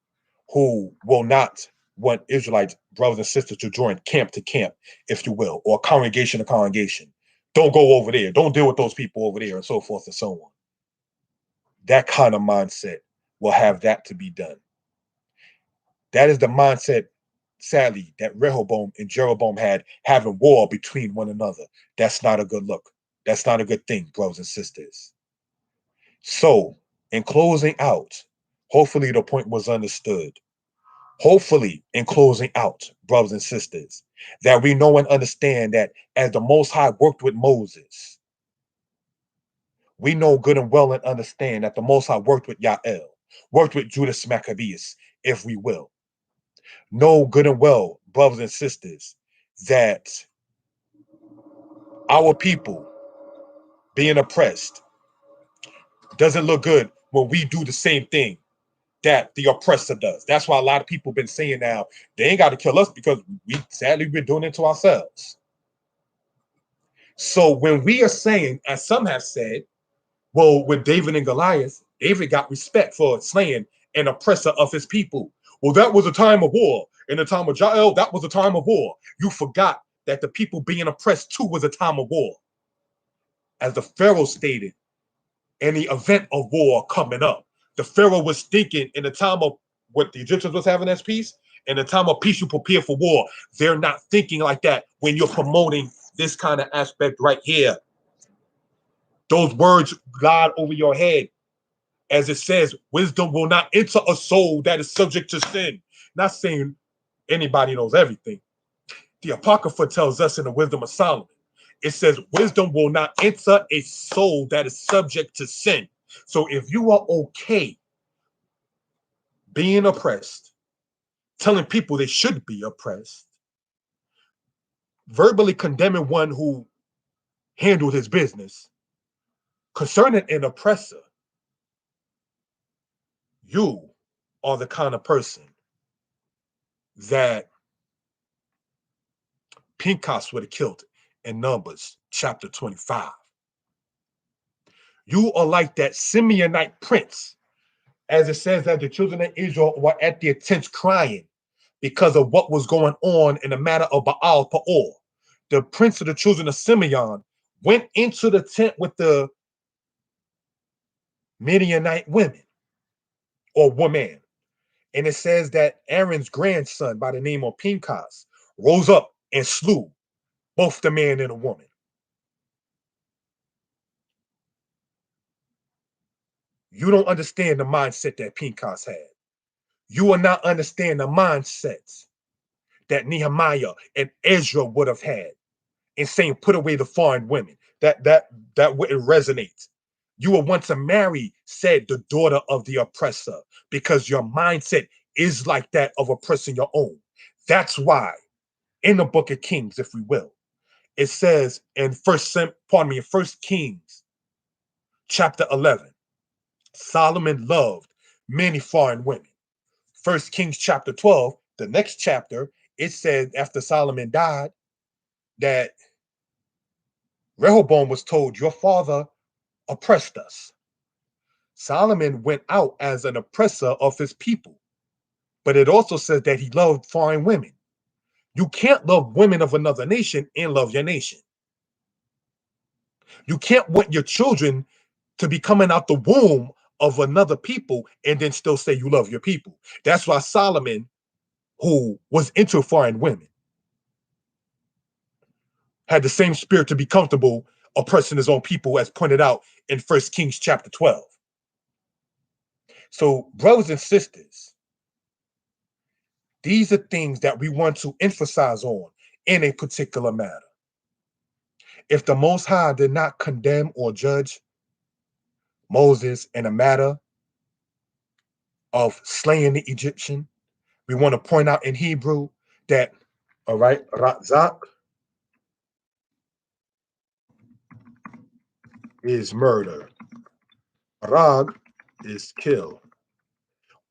who will not want Israelites, brothers and sisters, to join camp to camp, if you will, or congregation to congregation. Don't go over there. Don't deal with those people over there, and so forth and so on. That kind of mindset will have that to be done. That is the mindset, sadly, that Rehoboam and Jeroboam had, having war between one another. That's not a good look. That's not a good thing, brothers and sisters. So, in closing out, hopefully the point was understood. Hopefully, in closing out, brothers and sisters, that we know and understand that as the Most High worked with Moses, we know good and well and understand that the Most High worked with Yael, worked with Judas Maccabeus, if we will. Know good and well, brothers and sisters, that our people being oppressed doesn't look good when we do the same thing that the oppressor does. That's why a lot of people been saying now they ain't got to kill us because we sadly been doing it to ourselves. So when we are saying, as some have said, well, with David and Goliath, David got respect for slaying an oppressor of his people. Well, that was a time of war. In the time of Jael, that was a time of war. You forgot that the people being oppressed too was a time of war. As the Pharaoh stated, in the event of war coming up, the Pharaoh was thinking in the time of what the Egyptians was having as peace, in the time of peace, you prepare for war. They're not thinking like that when you're promoting this kind of aspect right here. Those words glide over your head. As it says, wisdom will not enter a soul that is subject to sin. Not saying anybody knows everything. The Apocrypha tells us in the Wisdom of Solomon, it says, wisdom will not enter a soul that is subject to sin. So if you are okay being oppressed, telling people they should be oppressed, verbally condemning one who handled his business, concerning an oppressor, you are the kind of person that Pinchas would have killed in Numbers chapter 25. You are like that Simeonite prince, as it says that the children of Israel were at their tents crying because of what was going on in the matter of Baal Peor. The prince of the children of Simeon went into the tent with the Midianite women or woman. And it says that Aaron's grandson by the name of Pinchas rose up and slew both the man and the woman. You don't understand the mindset that Pinchas had. You will not understand the mindsets that Nehemiah and Ezra would have had in saying, put away the foreign women. That wouldn't resonate. You will want to marry, said the daughter of the oppressor, because your mindset is like that of oppressing your own. That's why in the book of Kings, if we will, it says in First Kings chapter 11, Solomon loved many foreign women. First Kings chapter 12, the next chapter, it said after Solomon died that Rehoboam was told, your father oppressed us. Solomon went out as an oppressor of his people, but it also says that he loved foreign women. You can't love women of another nation and love your nation. You can't want your children to be coming out the womb of another people and then still say you love your people. That's why Solomon, who was into foreign women, had the same spirit to be comfortable oppressing his own people, as pointed out in First Kings chapter 12. So, brothers and sisters, these are things that we want to emphasize on in a particular matter. If the Most High did not condemn or judge Moses in a matter of slaying the Egyptian, we want to point out in Hebrew that, all right, Ratzak is murder, Rag is kill.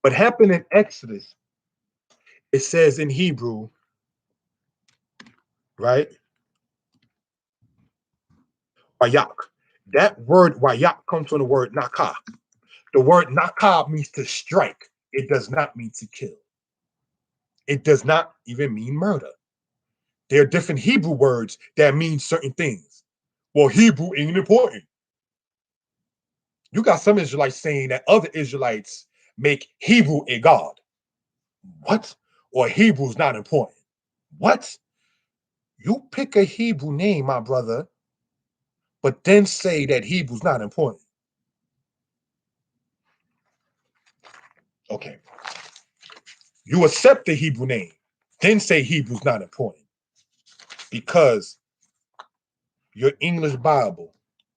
What happened in Exodus, it says in Hebrew, right? Wayak. That word wayak comes from the word nakah. The word nakah means to strike. It does not mean to kill. It does not even mean murder. There are different Hebrew words that mean certain things. Well, Hebrew ain't important. You got some Israelites saying that other Israelites make Hebrew a god. What? Or Hebrew's not important. What? You pick a Hebrew name, my brother, but then say that Hebrew's not important. Okay. You accept the Hebrew name, then say Hebrew's not important. Because your English Bible,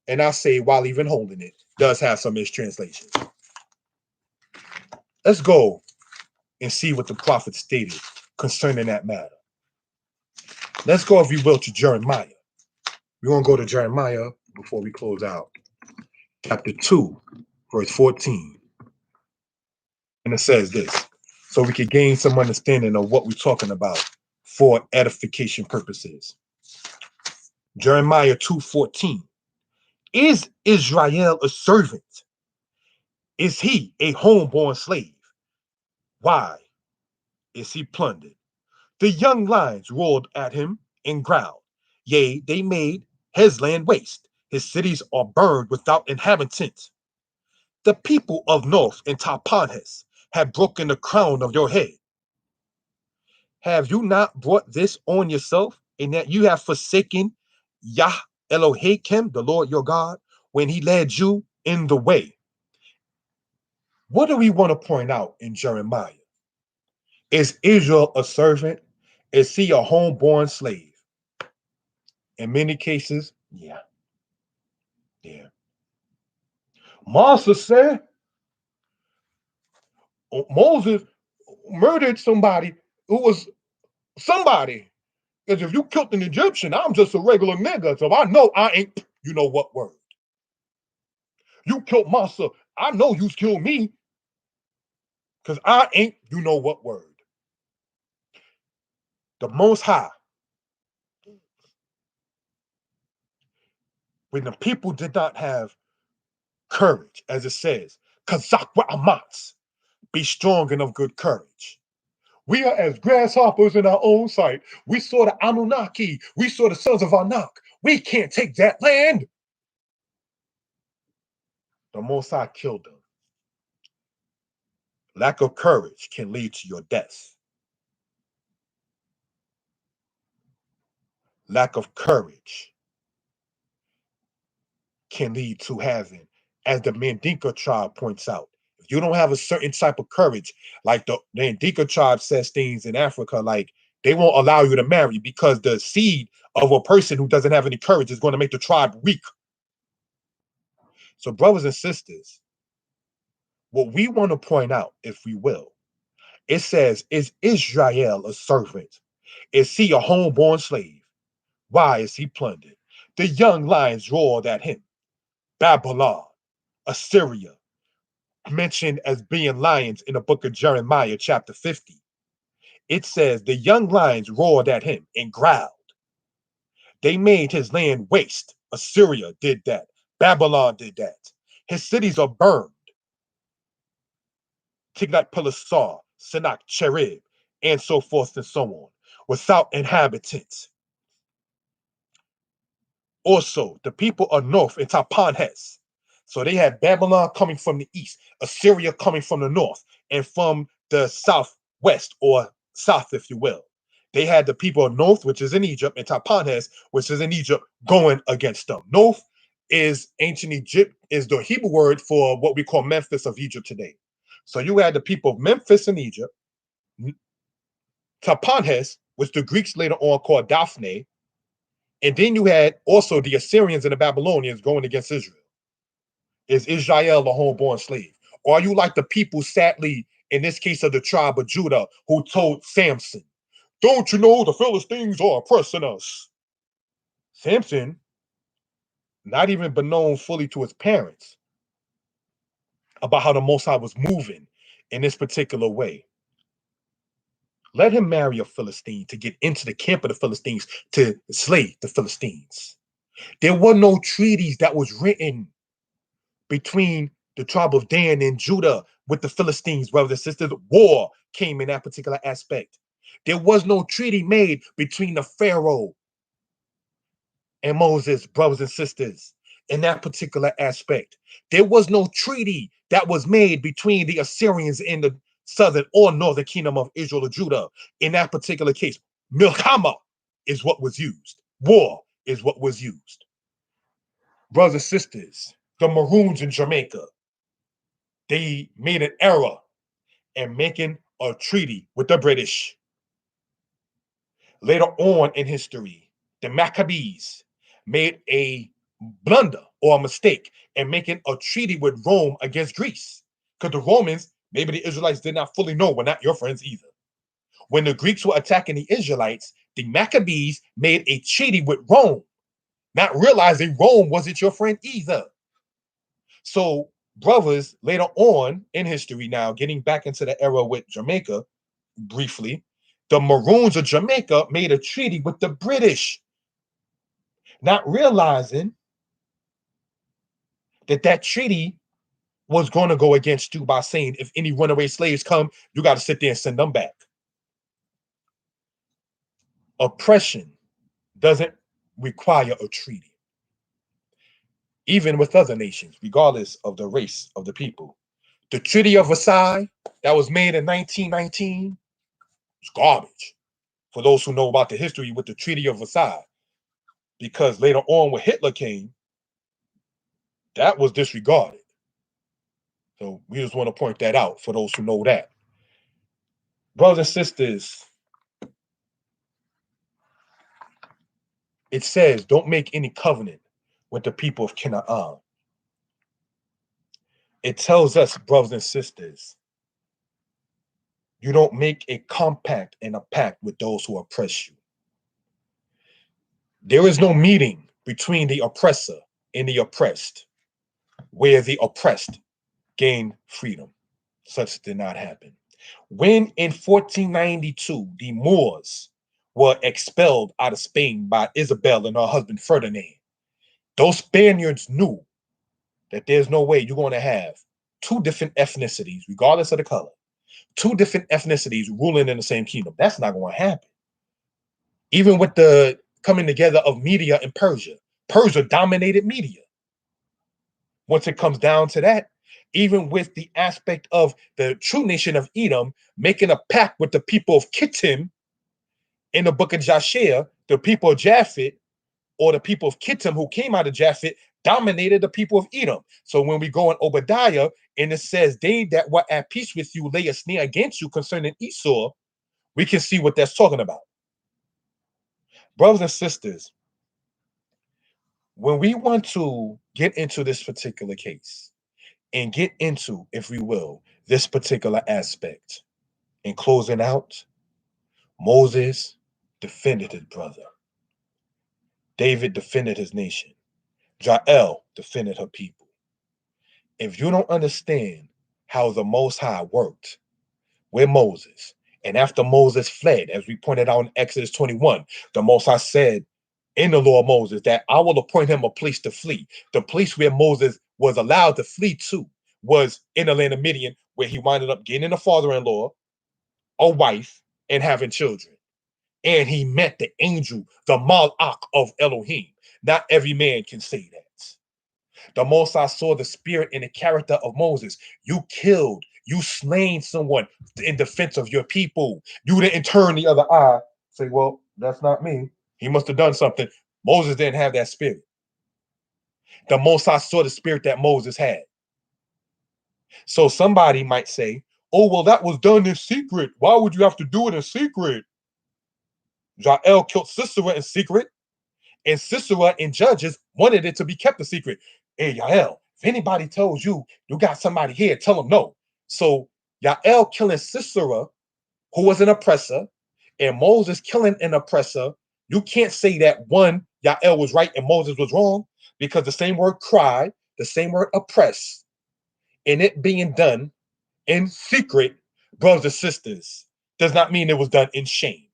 and I say while even holding it, does have some mistranslations. Let's go and see what the prophet stated concerning that matter. Let's go, if you will, to Jeremiah. We're going to go to Jeremiah before we close out. Chapter 2, verse 14. And it says this, so we can gain some understanding of what we're talking about for edification purposes. Jeremiah 2:14. Is Israel a servant? Is he a homeborn slave? Why is he plundered? The young lions roared at him and growled. Yea, they made his land waste. His cities are burned without inhabitants. The people of North and Tahpanhes have broken the crown of your head. Have you not brought this on yourself, in that you have forsaken Yah Elohim, the Lord your God, when he led you in the way? What do we want to point out in Jeremiah? Is Israel a servant? Is he a homeborn slave? In many cases, yeah. Massa said Moses murdered somebody who was somebody. Because if you killed an Egyptian, I'm just a regular nigga. So I know I ain't, you know what word. You killed Massa. I know you killed me. Because I ain't, you know what word. The Most High. When the people did not have courage, as it says, Kazakwa Amatz, be strong and of good courage. We are as grasshoppers in our own sight. We saw the Anunnaki. We saw the sons of Anak. We can't take that land. The Most High killed them. Lack of courage can lead to your death. Lack of courage can lead to having, as the Mandinka tribe points out, if you don't have a certain type of courage, like the Mandinka tribe says things in Africa, like they won't allow you to marry because the seed of a person who doesn't have any courage is going to make the tribe weak. So, brothers and sisters, what we want to point out, if we will, it says, is Israel a servant? Is he a homeborn slave? Why is he plundered? The young lions roared at him. Babylon, Assyria, mentioned as being lions in the book of Jeremiah, chapter 50. It says, the young lions roared at him and growled. They made his land waste. Assyria did that. Babylon did that. His cities are burned. Tiglath-Pileser, Sennacherib, and so forth and so on, without inhabitants. Also, the people of North and Tahpanhes. So they had Babylon coming from the east, Assyria coming from the north, and from the southwest, or south, if you will. They had the people of North, which is in Egypt, and Tahpanhes, which is in Egypt, going against them. North is ancient Egypt, is the Hebrew word for what we call Memphis of Egypt today. So you had the people of Memphis in Egypt, Tahpanhes, which the Greeks later on called Daphne, and then you had also the Assyrians and the Babylonians going against Israel. Is Israel a homeborn slave? Or are you like the people, sadly, in this case of the tribe of Judah, who told Samson, don't you know the Philistines are oppressing us? Samson, not even been known fully to his parents about how the Most High was moving in this particular way. Let him marry a Philistine to get into the camp of the Philistines to slay the Philistines. There were no treaties that was written between the tribe of Dan and Judah with the Philistines, brothers and sisters. War came in that particular aspect. There was no treaty made between the Pharaoh and Moses, brothers and sisters, in that particular aspect. There was no treaty that was made between the Assyrians and the southern or northern kingdom of Israel or Judah. In that particular case, milchama is what was used. War is what was used. Brothers and sisters, the Maroons in Jamaica, they made an error in making a treaty with the British. Later on in history, the Maccabees made a blunder or a mistake in making a treaty with Rome against Greece. Because the Romans, maybe the Israelites did not fully know, were not your friends either. when the Greeks were attacking the Israelites, the Maccabees made a treaty with Rome, not realizing Rome wasn't your friend either. So, brothers, later on in history, now getting back into the era with Jamaica briefly, the Maroons of Jamaica made a treaty with the British, not realizing that that treaty was going to go against you by saying if any runaway slaves come, you got to sit there and send them back. Oppression doesn't require a treaty, even with other nations, regardless of the race of the people. The Treaty of Versailles that was made in 1919 was garbage. For those who know about the history with the Treaty of Versailles, because later on when Hitler came, that was disregarded. So we just want to point that out for those who know that. Brothers and sisters, it says, don't make any covenant with the people of Canaan. It tells us, brothers and sisters, you don't make a compact and a pact with those who oppress you. There is no meeting between the oppressor and the oppressed, where the oppressed gain freedom. Such did not happen. When in 1492, the Moors were expelled out of Spain by Isabel and her husband Ferdinand, those Spaniards knew that there's no way you're going to have two different ethnicities, regardless of the color, two different ethnicities ruling in the same kingdom. That's not going to happen. Even with the coming together of Media and Persia, Persia dominated Media. Once it comes down to that, even with the aspect of the true nation of Edom making a pact with the people of Kittim in the book of Joshua, the people of Japhet, or the people of Kittim who came out of Japhet, dominated the people of Edom. So when we go in Obadiah and it says, they that were at peace with you lay a snare against you concerning Esau, we can see what that's talking about. Brothers and sisters, when we want to get into this particular case and get into, if we will, this particular aspect, in closing out, Moses defended his brother. David defended his nation. Jael defended her people. If you don't understand how the Most High worked with Moses, and after Moses fled, as we pointed out in Exodus 21, the Most High said in the law of Moses that I will appoint him a place to flee. The place where Moses was allowed to flee to was in the land of Midian, where he winded up getting a father-in-law, a wife, and having children. And he met the angel, the Malach of Elohim. Not every man can say that. The Most High saw the spirit and the character of Moses. You killed, you slain someone in defense of your people. You didn't turn the other eye, say, well, that's not me. He must have done something. Moses didn't have that spirit. The Most High saw the spirit that Moses had. So somebody might say, oh, well, that was done in secret. Why would you have to do it in secret? Jael killed Sisera in secret, and Sisera and Judges wanted it to be kept a secret. Hey, Yael, if anybody tells you you got somebody here, tell them no. So Yael killing Sisera, who was an oppressor, and Moses killing an oppressor, you can't say that one, Yael was right and Moses was wrong, because the same word cry, the same word oppress, and it being done in secret, brothers and sisters, does not mean it was done in shame.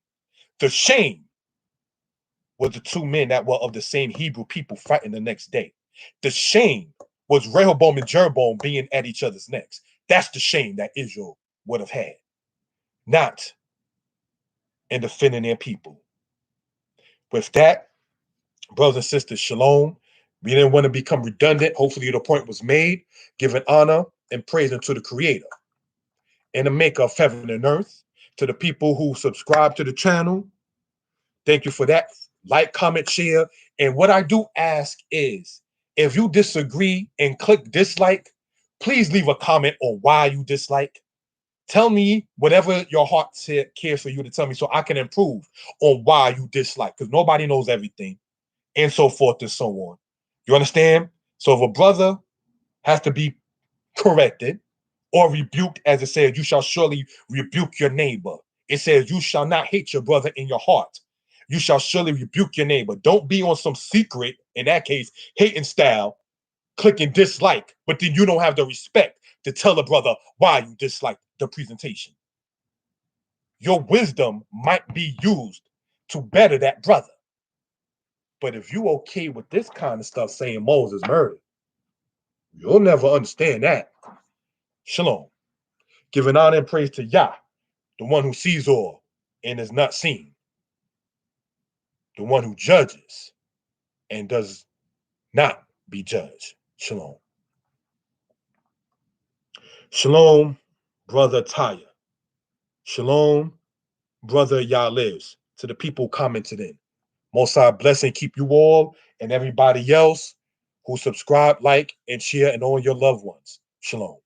The shame was the two men that were of the same Hebrew people fighting the next day. The shame was Rehoboam and Jeroboam being at each other's necks. That's the shame that Israel would have had, not in defending their people. With that, brothers and sisters, shalom. We didn't want to become redundant. Hopefully the point was made, giving honor and praise unto the Creator and the maker of heaven and earth. To the people who subscribe to the channel, thank you for that. Like, comment, share. And what I do ask is, if you disagree and click dislike, please leave a comment on why you dislike. Tell me whatever your heart cares for you to tell me so I can improve on why you dislike, because nobody knows everything, and so forth and so on. You understand? So if a brother has to be corrected or rebuked, as it says, you shall surely rebuke your neighbor It says, you shall not hate your brother in your heart. You shall surely rebuke your neighbor. Don't be on some secret, in that case, hating style, clicking dislike, but then you don't have the respect to tell a brother why you dislike the presentation. Your wisdom might be used to better that brother. But if you okay with this kind of stuff saying Moses murdered, you'll never understand that. Shalom. Giving honor and praise to Yah, the one who sees all and is not seen, the one who judges and does not be judged. Shalom. Shalom, brother Taya. Shalom, brother Yah lives. To the people commented in. Most High bless and keep you all and everybody else who subscribe, like, and share, and all your loved ones. Shalom.